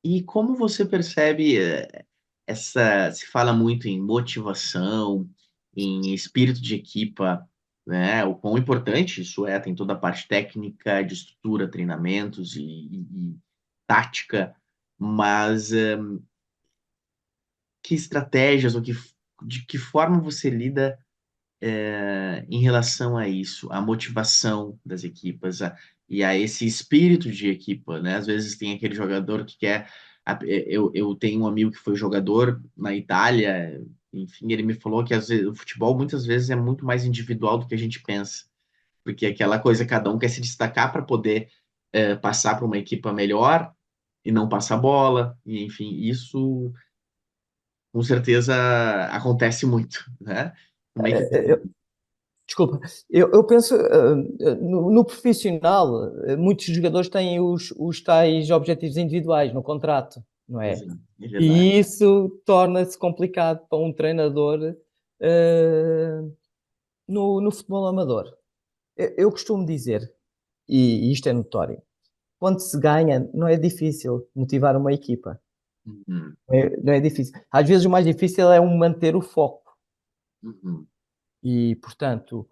E como você percebe se fala muito em motivação, em espírito de equipa, né? O quão importante isso é, tem toda a parte técnica, de estrutura, treinamentos e tática, mas que estratégias ou de que forma você lida em relação a isso, a motivação das equipas e a esse espírito de equipa, né? Às vezes tem aquele jogador que quer. Eu tenho um amigo que foi jogador na Itália, enfim, ele me falou que às vezes, o futebol muitas vezes é muito mais individual do que a gente pensa, porque aquela coisa, cada um quer se destacar para poder passar para uma equipa melhor e não passar bola, e enfim, isso com certeza acontece muito, né? Como é que Desculpa, eu penso no profissional, muitos jogadores têm os tais objetivos individuais no contrato, não é? Exato, é verdade. E isso torna-se complicado para um treinador no futebol amador. Eu costumo dizer, e isto é notório, quando se ganha, não é difícil motivar uma equipa. Uhum, Não é difícil. Às vezes o mais difícil é manter o foco. uhum, E, portanto,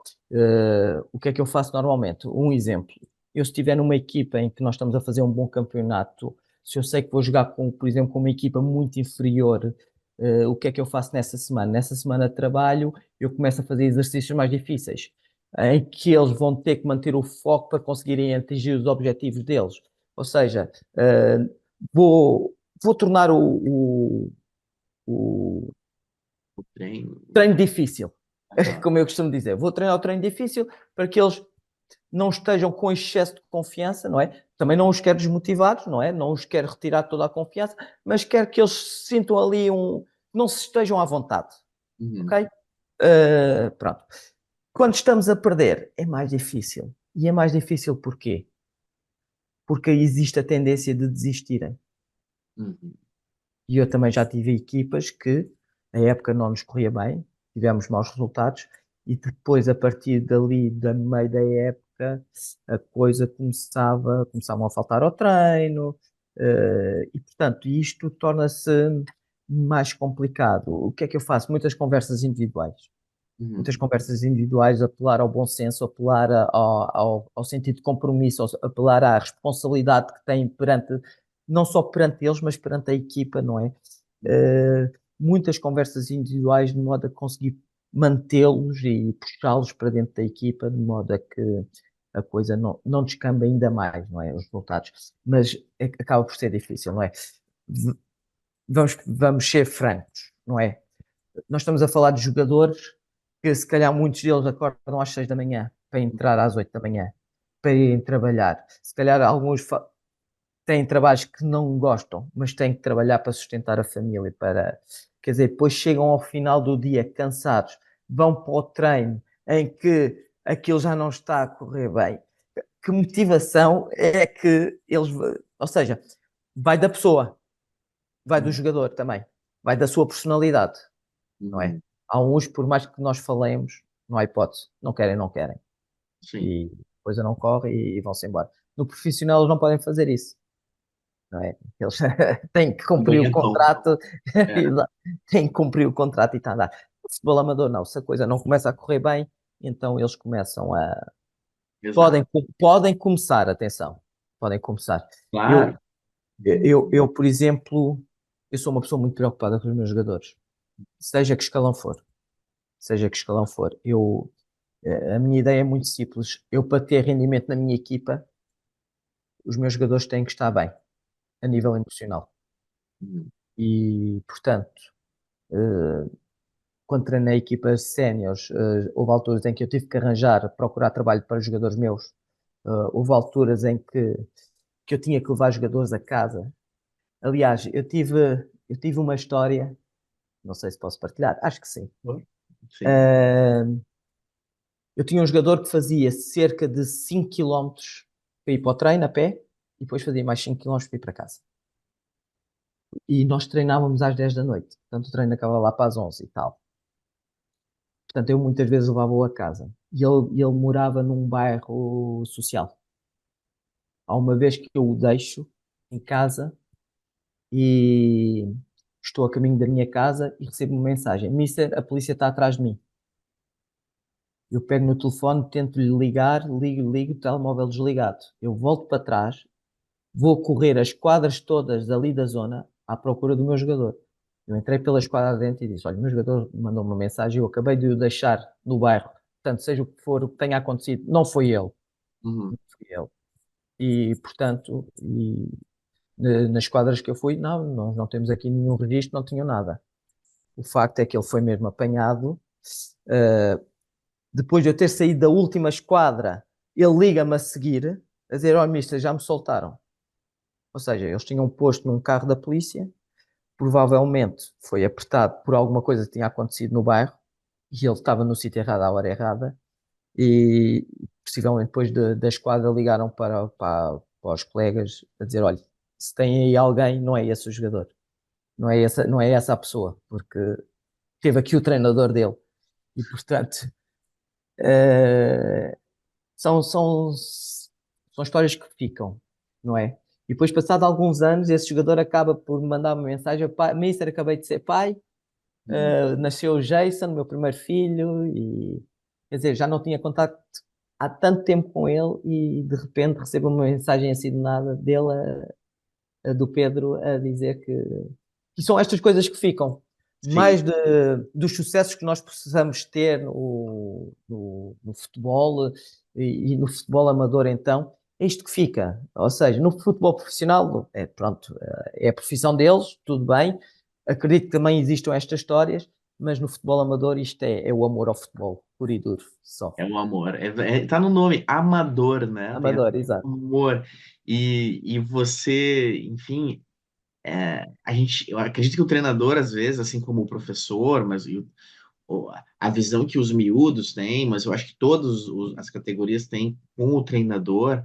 o que é que eu faço normalmente? Um exemplo. Eu, se estiver numa equipa em que nós estamos a fazer um bom campeonato, se eu sei que vou jogar, por exemplo, com uma equipa muito inferior, o que é que eu faço nessa semana? Nessa semana de trabalho, eu começo a fazer exercícios mais difíceis, em que eles vão ter que manter o foco para conseguirem atingir os objetivos deles. Ou seja, vou tornar o o treino. treino difícil, Aham, como eu costumo dizer. Vou treinar o treino difícil para que eles não estejam com excesso de confiança, não é? Também não os quero desmotivados, não é? Não os quero retirar toda a confiança, mas quero que eles sintam ali não se estejam à vontade, uhum, ok? Pronto. Quando estamos a perder, é mais difícil. E é mais difícil porquê? Porque existe a tendência de desistirem. uhum, E eu também já tive equipas que a época não nos corria bem, tivemos maus resultados, e depois, a partir dali, da meio da época, a coisa começavam a faltar ao treino, e portanto, isto torna-se mais complicado. O que é que eu faço? Muitas conversas individuais. Muitas uhum, conversas individuais, apelar ao bom senso, apelar ao sentido de compromisso, apelar à responsabilidade que têm perante, não só perante eles, mas perante a equipa, não é? Muitas conversas individuais de modo a conseguir mantê-los e puxá-los para dentro da equipa, de modo a que a coisa não descamba ainda mais, não é? Os resultados. Mas acaba por ser difícil, não é? Vamos ser francos, não é? Nós estamos a falar de jogadores que se calhar muitos deles acordam às 6 da manhã para entrar às 8 da manhã, para irem trabalhar. Se calhar alguns têm trabalhos que não gostam, mas têm que trabalhar para sustentar a família, quer dizer, depois chegam ao final do dia cansados, vão para o treino em que aquilo já não está a correr bem. Que motivação é que eles, ou seja, vai da pessoa, vai do uhum, jogador também, vai da sua personalidade, não é? uhum. Há uns, por mais que nós falemos, não há hipótese, não querem, não querem. Sim, E a coisa não corre e vão-se embora. No profissional eles não podem fazer isso, não é? Eles têm que cumprir o aguentam. contrato, É, têm que cumprir o contrato e está a andar. O futebol amador não, se a coisa não começa a correr bem, então eles começam a... exato. Podem começar, atenção, podem começar. Eu, Claro. por exemplo, eu sou uma pessoa muito preocupada com os meus jogadores, seja que escalão for. Seja que escalão for. A minha ideia é muito simples. Eu, para ter rendimento na minha equipa, os meus jogadores têm que estar bem, a nível emocional. Uhum, E, portanto, eh, quando treinei equipas séniores, houve alturas em que eu tive que procurar trabalho para jogadores meus. Houve alturas em que eu tinha que levar jogadores a casa. Aliás, eu tive uma história, não sei se posso partilhar, acho que sim. Sim. Eu tinha um jogador que fazia cerca de 5 quilómetros para ir para o treino a pé e depois fazia mais 5 quilómetros para ir para casa. E nós treinávamos às 10 da noite, portanto o treino acabava lá para as 11 e tal. Portanto, eu muitas vezes levava-o a casa. E ele morava num bairro social. Há uma vez que eu o deixo em casa e estou a caminho da minha casa e recebo uma mensagem: Mister, a polícia está atrás de mim. Eu pego no telefone, tento-lhe ligar, ligo, o telemóvel desligado. Eu volto para trás, vou correr as quadras todas ali da zona à procura do meu jogador. Eu entrei pela esquadra dentro e disse: olha, o meu jogador mandou uma mensagem, eu acabei de o deixar no bairro. Portanto, seja o que for, o que tenha acontecido, não foi ele. Uhum. Não foi ele. E, portanto, nas quadras que eu fui, não, nós não temos aqui nenhum registro, não tinham nada. O facto é que ele foi mesmo apanhado. Uh, Depois de eu ter saído da última esquadra, ele liga-me a seguir, a dizer: olha, mister, já me soltaram. Ou seja, eles tinham posto num carro da polícia, provavelmente foi apertado por alguma coisa que tinha acontecido no bairro, e ele estava no sítio errado à hora errada, e possivelmente depois da esquadra ligaram para os colegas a dizer: olha, se tem aí alguém, não é esse o jogador, não é essa a pessoa, porque teve aqui o treinador dele. E portanto, uh, são histórias que ficam, não é? E depois, passado alguns anos, esse jogador acaba por me mandar uma mensagem: Mister, acabei de ser pai, Uhum. nasceu o Jason, meu primeiro filho, e quer dizer, já não tinha contato há tanto tempo com ele e de repente recebo uma mensagem assim de nada dele, do Pedro, a dizer que são estas coisas que ficam. Sim. Mais dos sucessos que nós possamos ter no futebol e no futebol amador, então, é isto que fica. Ou seja, no futebol profissional, pronto, é a profissão deles, tudo bem. Acredito que também existam estas histórias, mas no futebol amador isto é o amor ao futebol, puro e duro, só. É um amor. Tá no nome, amador, né? Tem Amador, exato. amor. E você, enfim, eu acredito que o treinador, às vezes, assim como o professor, mas a visão que os miúdos têm, mas eu acho que todas as categorias têm com o treinador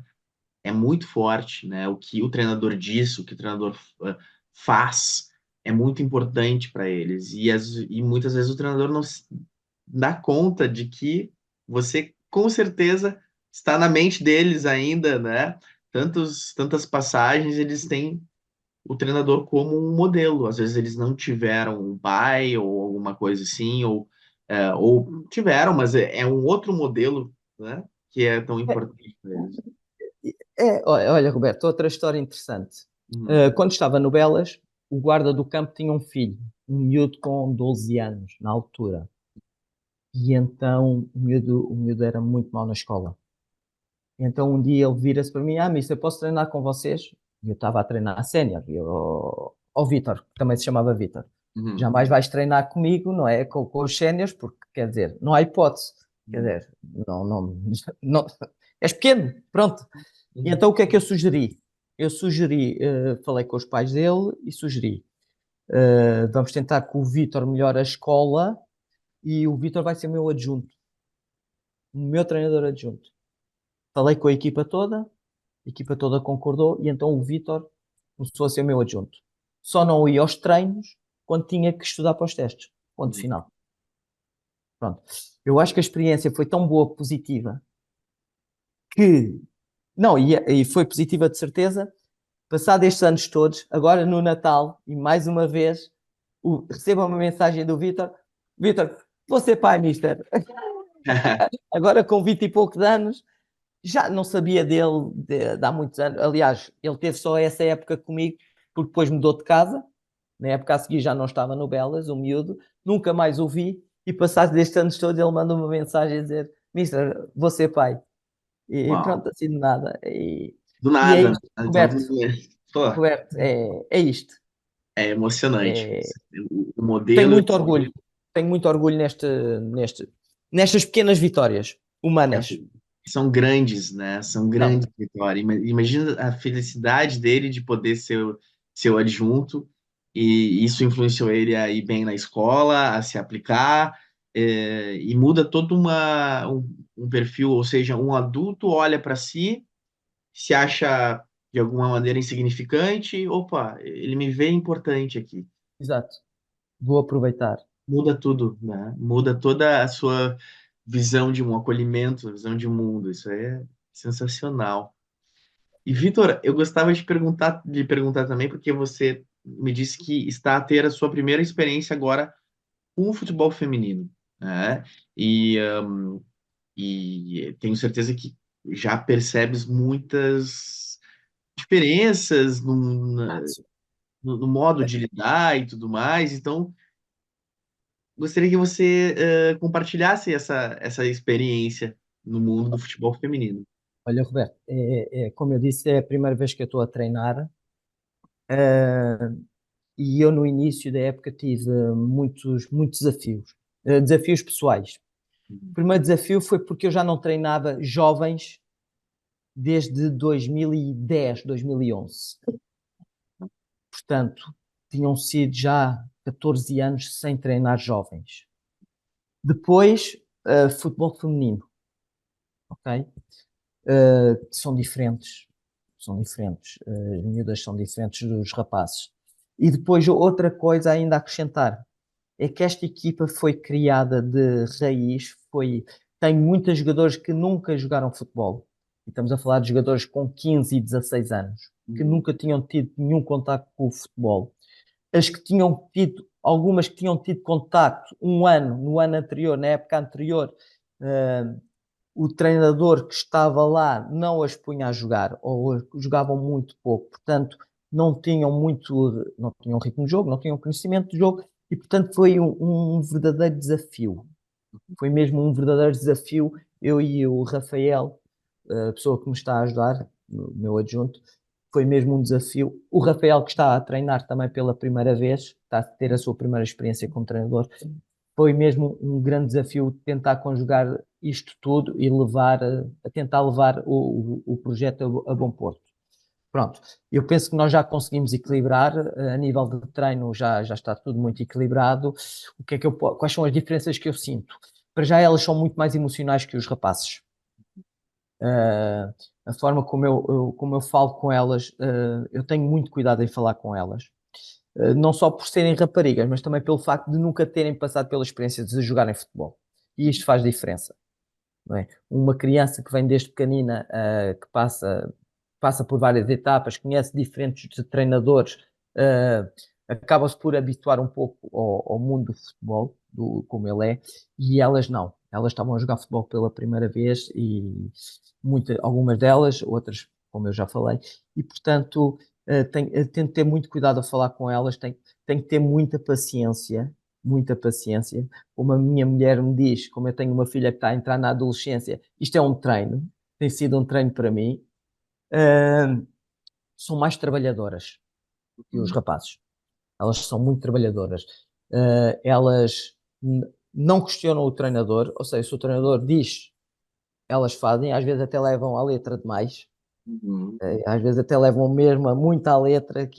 é muito forte, né? O que o treinador diz, o que o treinador faz é muito importante para eles. E muitas vezes o treinador não se dá conta de que você, com certeza, está na mente deles ainda, né? Tantas passagens eles têm o treinador como um modelo. Às vezes eles não tiveram um pai ou alguma coisa assim, ou tiveram, mas é um outro modelo, né? Que é tão importante para eles. Olha, Roberto, outra história interessante. Uhum. Quando estava no Belas, o guarda do campo tinha um filho, um miúdo com 12 anos, na altura. E então o miúdo era muito mau na escola. Então um dia ele vira-se para mim: mister, eu posso treinar com vocês? E eu estava a treinar a sénior. E eu: ó Vítor, que também se chamava Vítor, Uhum. jamais vais treinar comigo, não é? Com os séniores, porque, quer dizer, não há hipótese. Quer Uhum. dizer, não, és pequeno, pronto. E Uhum. então o que é que eu sugeri? Falei com os pais dele e sugeri: vamos tentar que o Vítor melhore a escola e o Vítor vai ser meu adjunto, o meu treinador adjunto. Falei com a equipa toda concordou e então o Vítor começou a ser meu adjunto. Só não ia aos treinos quando tinha que estudar para os testes. Ponto Uhum. final. Pronto. Eu acho que a experiência foi tão boa, positiva, que. Não, e foi positiva de certeza. Passado estes anos todos, agora no Natal, e mais uma vez, recebo uma mensagem do Vítor: Vítor, vou ser pai, mister. Agora com 20 e poucos anos, já não sabia dele de há muitos anos. Aliás, ele teve só essa época comigo, porque depois mudou de casa. Na época a seguir já não estava no Belas, o miúdo. Nunca mais o vi. E passados destes anos todos, ele manda uma mensagem a dizer: Mister, vou ser pai. E Uau. pronto, assim de nada. Do E é nada, isto, né? Então, Roberto. pô, Roberto, é isto. é emocionante. É, O tenho modelo muito orgulho. Tenho muito orgulho nestas pequenas vitórias é, humanas. são grandes, né? São São. grandes vitórias. Imagina a felicidade dele de poder ser seu adjunto e isso influenciou ele a ir bem na escola, a se aplicar, e muda todo um perfil, ou seja, um adulto olha para si, se acha de alguma maneira insignificante, opa, ele me vê importante aqui. Exato. Vou aproveitar. Muda tudo, né? Muda toda a sua visão de um acolhimento, visão de mundo. Isso é sensacional. E, Vitor, eu gostava de perguntar também, porque você me disse que está a ter a sua primeira experiência agora com o futebol feminino, né? E, e tenho certeza que já percebes muitas diferenças Ah, sim. no modo de lidar e tudo mais. Então, gostaria que você compartilhasse essa experiência no mundo do futebol feminino. Olha, Roberto, como eu disse, é a primeira vez que eu estou a treinar, e eu no início da época tive muitos desafios, desafios pessoais. O primeiro desafio foi porque eu já não treinava jovens desde 2010, 2011. Portanto, tinham sido já 14 anos sem treinar jovens. Depois, futebol feminino, ok? São diferentes, são diferentes. As miúdas são diferentes dos rapazes. E depois, outra coisa ainda a acrescentar, é que esta equipa foi criada de raiz, tem muitos jogadores que nunca jogaram futebol. E estamos a falar de jogadores com 15 e 16 anos, que Uhum. nunca tinham tido nenhum contacto com o futebol. As que tinham tido, algumas que tinham tido contacto um ano, no ano anterior, na época anterior, uh, o treinador que estava lá não as punha a jogar, ou jogavam muito pouco, portanto, não tinham ritmo de jogo, não tinham conhecimento de jogo, e portanto foi um verdadeiro desafio. Foi mesmo um verdadeiro desafio. Eu e o Rafael, a pessoa que me está a ajudar, o meu adjunto, foi mesmo um desafio. O Rafael, que está a treinar também pela primeira vez, está a ter a sua primeira experiência como treinador, foi mesmo um grande desafio tentar conjugar isto tudo e a tentar levar o projeto a bom porto. Pronto, eu penso que nós já conseguimos equilibrar, a nível de treino já está tudo muito equilibrado. Quais são as diferenças que eu sinto? Para já elas são muito mais emocionais que os rapazes. A forma como eu falo com elas, eu tenho muito cuidado em falar com elas. Não só por serem raparigas, mas também pelo facto de nunca terem passado pela experiência de jogarem futebol. E isto faz diferença. Não é? Uma criança que vem desde pequenina, que passa por várias etapas, conhece diferentes treinadores, uh, acaba-se por habituar um pouco ao mundo do futebol, como ele é, e elas não. Elas estavam a jogar futebol pela primeira vez e algumas delas, outras, como eu já falei, e portanto tento ter muito cuidado a falar com elas, tenho que ter muita paciência. Como a minha mulher me diz, como eu tenho uma filha que está a entrar na adolescência, isto é um treino, tem sido um treino para mim. Uh, São mais trabalhadoras que os Uhum. rapazes. Elas são muito trabalhadoras. Elas não questionam o treinador, ou seja, se o treinador diz, elas fazem, às vezes até levam a letra demais. Uhum. Às vezes até levam mesmo a muita letra,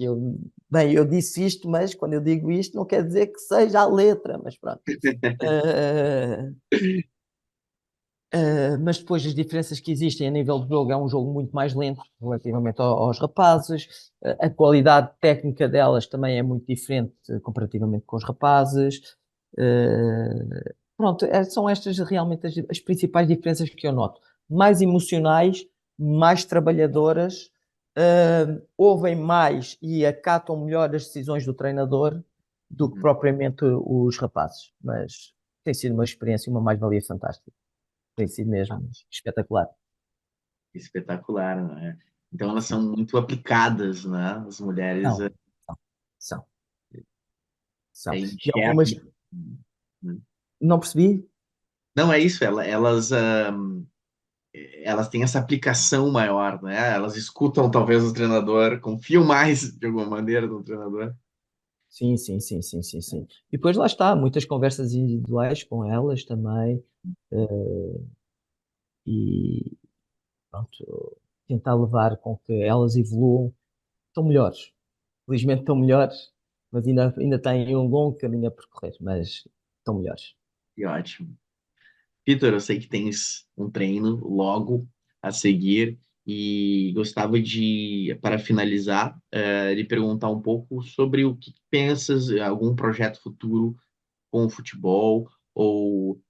bem, eu disse isto, mas quando eu digo isto não quer dizer que seja a letra, mas pronto. Uh, mas depois as diferenças que existem a nível de jogo, é um jogo muito mais lento relativamente aos rapazes. A qualidade técnica delas também é muito diferente comparativamente com os rapazes. Pronto, são estas realmente as principais diferenças que eu noto. Mais emocionais, mais trabalhadoras, ouvem mais e acatam melhor as decisões do treinador do que Uhum. propriamente os rapazes. Mas tem sido uma experiência, uma mais-valia fantástica. Tem sido Ah, mesmo espetacular. espetacular, né? Então elas são muito aplicadas, né? As mulheres São, são, são, são. E enxergam. algumas, Né? não percebi? Não é isso, elas têm essa aplicação maior, né? Elas escutam talvez o treinador, confiam mais de alguma maneira no treinador. Sim, sim, sim, sim, sim, sim. E depois lá está, muitas conversas individuais com elas também. E pronto, tentar levar com que elas evoluam. Estão melhores. Felizmente estão melhores. mas ainda têm um longo caminho a percorrer, mas estão melhores. Que ótimo. Vitor, eu sei que tens um treino logo a seguir e gostava de, para finalizar, lhe perguntar um pouco sobre o que pensas, algum projeto futuro com o futebol, ou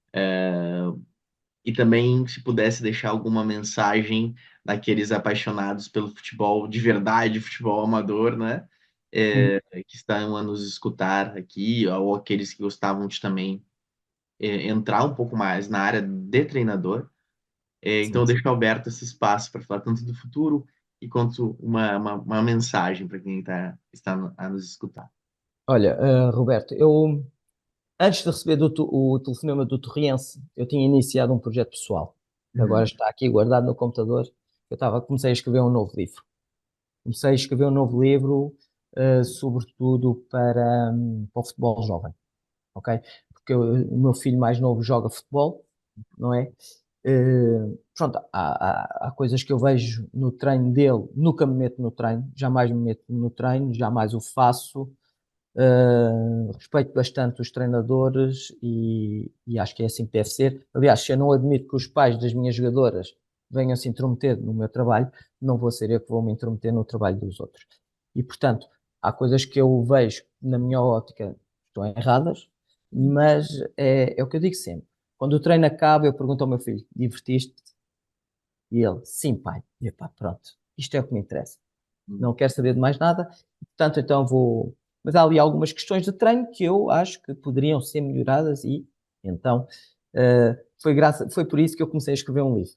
e também se pudesse deixar alguma mensagem daqueles apaixonados pelo futebol de verdade, futebol amador, né? Hum. Que estão a nos escutar aqui, ou aqueles que gostavam de também entrar um pouco mais na área de treinador. Então, Sim. eu deixo aberto esse espaço para falar tanto do futuro e quanto uma mensagem para quem está a nos escutar. Olha, Roberto, eu antes de receber o telefonema do Torriense, eu tinha iniciado um projeto pessoal, que agora Uhum. está aqui guardado no computador. Comecei a escrever um novo livro. Comecei a escrever um novo livro, sobretudo para o futebol jovem, ok? Porque o meu filho mais novo joga futebol, não é? Pronto, há coisas que eu vejo no treino dele, nunca me meto no treino, jamais me meto no treino, jamais o faço. Respeito bastante os treinadores e acho que é assim que deve ser. Aliás, se eu não admito que os pais das minhas jogadoras venham se intrometer no meu trabalho, não vou ser eu que vou me intrometer no trabalho dos outros. E, portanto, há coisas que eu vejo na minha ótica estão erradas, mas é o que eu digo sempre. Quando o treino acaba, eu pergunto ao meu filho: divertiste? E ele: sim, pai. E epá, pronto, isto é o que me interessa, não quero saber de mais nada, portanto, então vou. Mas há ali algumas questões de treino que eu acho que poderiam ser melhoradas e então foi por isso que eu comecei a escrever um livro.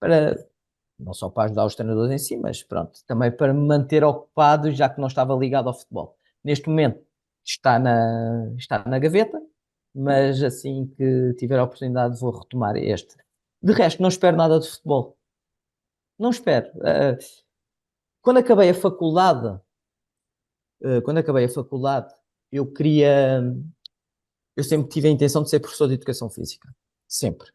Para, não só para ajudar os treinadores em si, mas pronto, também para me manter ocupado, já que não estava ligado ao futebol. Neste momento está na gaveta, mas assim que tiver a oportunidade vou retomar este. De resto, não espero nada de futebol. Não espero. Quando acabei a faculdade, quando acabei a faculdade, eu queria, eu sempre tive a intenção de ser professor de educação física, sempre.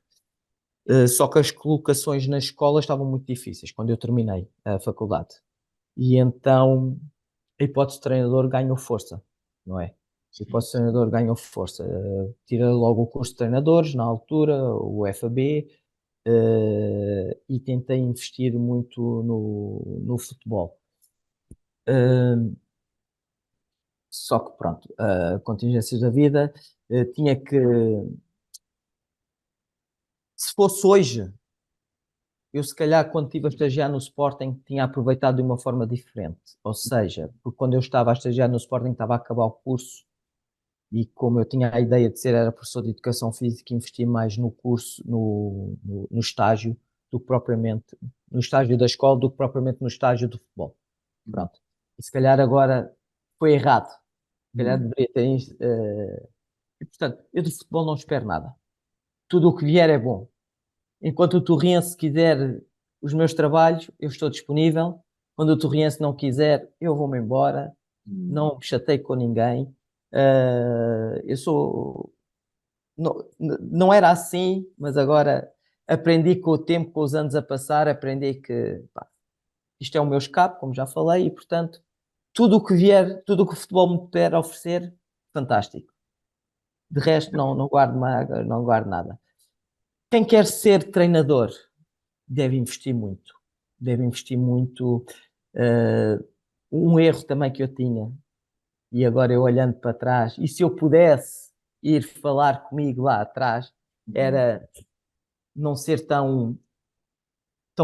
Só que as colocações na escola estavam muito difíceis quando eu terminei a faculdade. E então a hipótese de treinador ganhou força, não é? A hipótese de treinador ganhou força. Tirei logo o curso de treinadores na altura, o FAB, e tentei investir muito no futebol. Uh, Só que pronto, contingências da vida, tinha que, se fosse hoje, eu se calhar quando estive a estagiar no Sporting tinha aproveitado de uma forma diferente. Ou seja, porque quando eu estava a estagiar no Sporting estava a acabar o curso e como eu tinha a ideia de ser era professor de educação física, investi mais no curso, no estágio, do que propriamente no estágio da escola, do que propriamente no estágio do futebol. Pronto. E se calhar agora foi errado. Se calhar deveria ter. E portanto, eu do futebol não espero nada. Tudo o que vier é bom. Enquanto o Torriense quiser os meus trabalhos, eu estou disponível. Quando o Torriense não quiser, eu vou-me embora. Não me chatei com ninguém. Eu sou. Não, não era assim, mas agora aprendi com o tempo, com os anos a passar, aprendi que pá, isto é o meu escape, como já falei, e portanto, tudo o que vier, tudo o que o futebol me puder oferecer, fantástico. De resto, não guardo, não guardo nada. Quem quer ser treinador deve investir muito. Deve investir muito. Uh, um erro também que eu tinha, e agora eu olhando para trás, e se eu pudesse ir falar comigo lá atrás, era não ser tão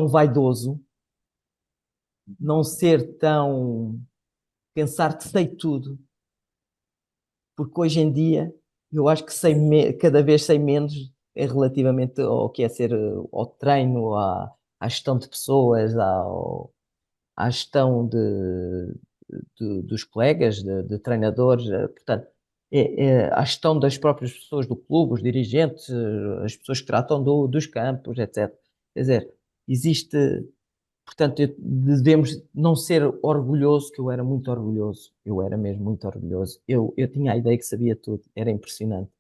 vaidoso, não ser tão. Pensar que sei tudo, porque hoje em dia eu acho que cada vez sei menos relativamente ao que é ser ao treino, à gestão de pessoas, à gestão dos colegas, de treinadores, portanto, à gestão das próprias pessoas do clube, os dirigentes, as pessoas que tratam dos campos, etc. Quer dizer, existe, portanto, devemos não ser orgulhoso, que eu era muito orgulhoso, eu era mesmo muito orgulhoso. Eu tinha a ideia que sabia tudo, era impressionante.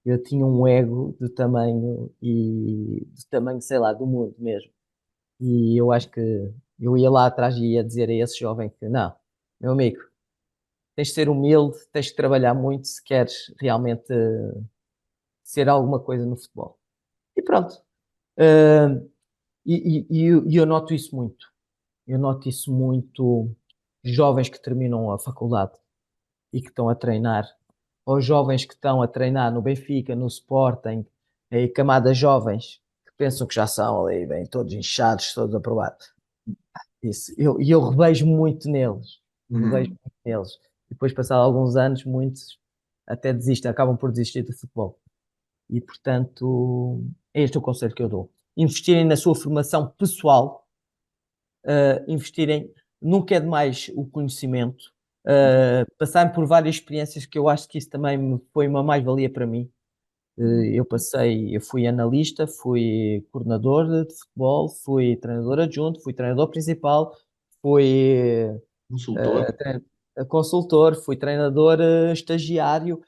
Eu tinha um ego de tamanho, sei lá, do mundo mesmo. E eu acho que eu ia lá atrás e ia dizer a esse jovem que não, meu amigo, tens de ser humilde, tens de trabalhar muito se queres realmente ser alguma coisa no futebol. E pronto. Uh, e eu noto isso muito. Eu noto isso muito. Jovens que terminam a faculdade e que estão a treinar, ou jovens que estão a treinar no Benfica, no Sporting, e camadas jovens que pensam que já são ali, bem, todos inchados, todos aprovados. Isso. Eu revejo muito neles. Revejo Uhum. muito neles. E depois, passado alguns anos, muitos até desistem, acabam por desistir do futebol. E, portanto, é este o conselho que eu dou. Investirem na sua formação pessoal, investirem, nunca é demais o conhecimento, passarem por várias experiências que eu acho que isso também foi uma mais-valia para mim. Eu fui analista, fui coordenador de futebol, fui treinador adjunto, fui treinador principal, fui Consultor. consultor, fui treinador estagiário,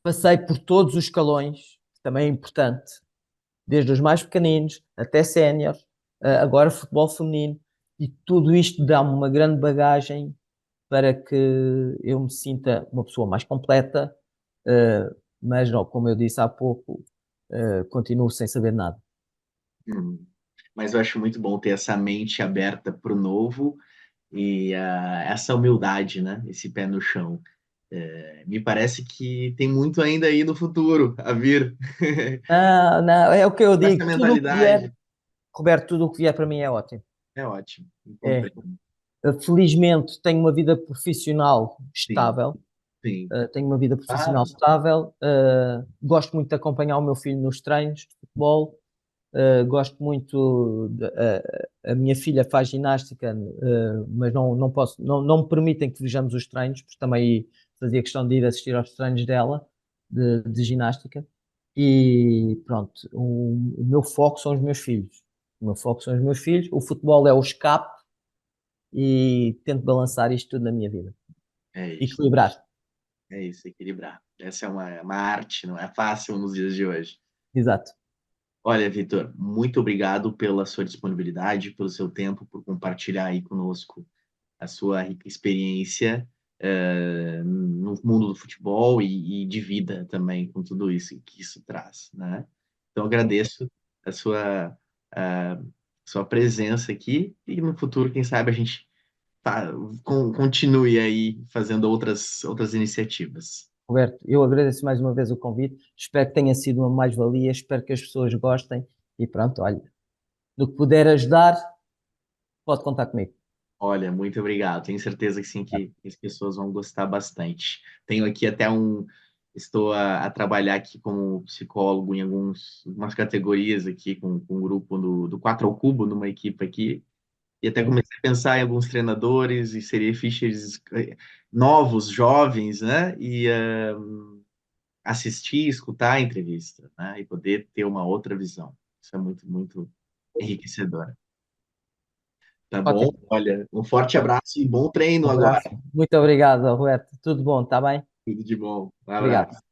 passei por todos os escalões, que também é importante, desde os mais pequeninos até séniores, agora futebol feminino, e tudo isto dá-me uma grande bagagem para que eu me sinta uma pessoa mais completa, mas não, como eu disse há pouco, continuo sem saber nada. Uhum. Mas eu acho muito bom ter essa mente aberta para o novo e essa humildade, né? Esse pé no chão. Me parece que tem muito ainda aí no futuro a vir. Não, não, é o que eu Com essa digo, tudo o que vier, mentalidade Roberto, tudo o que vier para mim é ótimo. é ótimo. Me É. compreendo. Felizmente tenho uma vida profissional Sim, estável. sim. Tenho uma vida profissional Claro. estável. Gosto muito de acompanhar o meu filho nos treinos de futebol. Gosto muito. A minha filha faz ginástica, mas não posso, não me permitem que vejamos os treinos, porque também fazia questão de ir assistir aos treinos dela de ginástica. E pronto, o meu foco são os meus filhos. O meu foco são os meus filhos. O futebol é o escape e tento balançar isto tudo na minha vida. É isso. Equilibrar. É isso, equilibrar. Essa é uma arte, não é fácil nos dias de hoje. Exato. Olha, Vitor, muito obrigado pela sua disponibilidade, pelo seu tempo, por compartilhar aí conosco a sua rica experiência no mundo do futebol e de vida também, com tudo isso que isso traz, né? Então, agradeço a a sua presença aqui e no futuro, quem sabe, a gente continue aí fazendo outras iniciativas. Roberto, eu agradeço mais uma vez o convite. Espero que tenha sido uma mais-valia. Espero que as pessoas gostem. E pronto, olha, no que puder ajudar, pode contar comigo. Olha, muito obrigado. Tenho certeza que sim, que as pessoas vão gostar bastante. Tenho aqui até estou a trabalhar aqui como psicólogo em algumas categorias aqui com um grupo do 4 ao Cubo, numa equipe aqui. E até Sim, comecei a pensar em alguns treinadores e seria fichas novos, jovens, né? E assistir, escutar a entrevista, né? E poder ter uma outra visão. Isso é muito, muito enriquecedor. Tá bom? ótimo. Olha, um forte Tá. abraço e bom treino Um agora. abraço. Muito obrigado, Roberto. Tudo bom, está bem? Tudo de bom. Um Obrigado. abraço.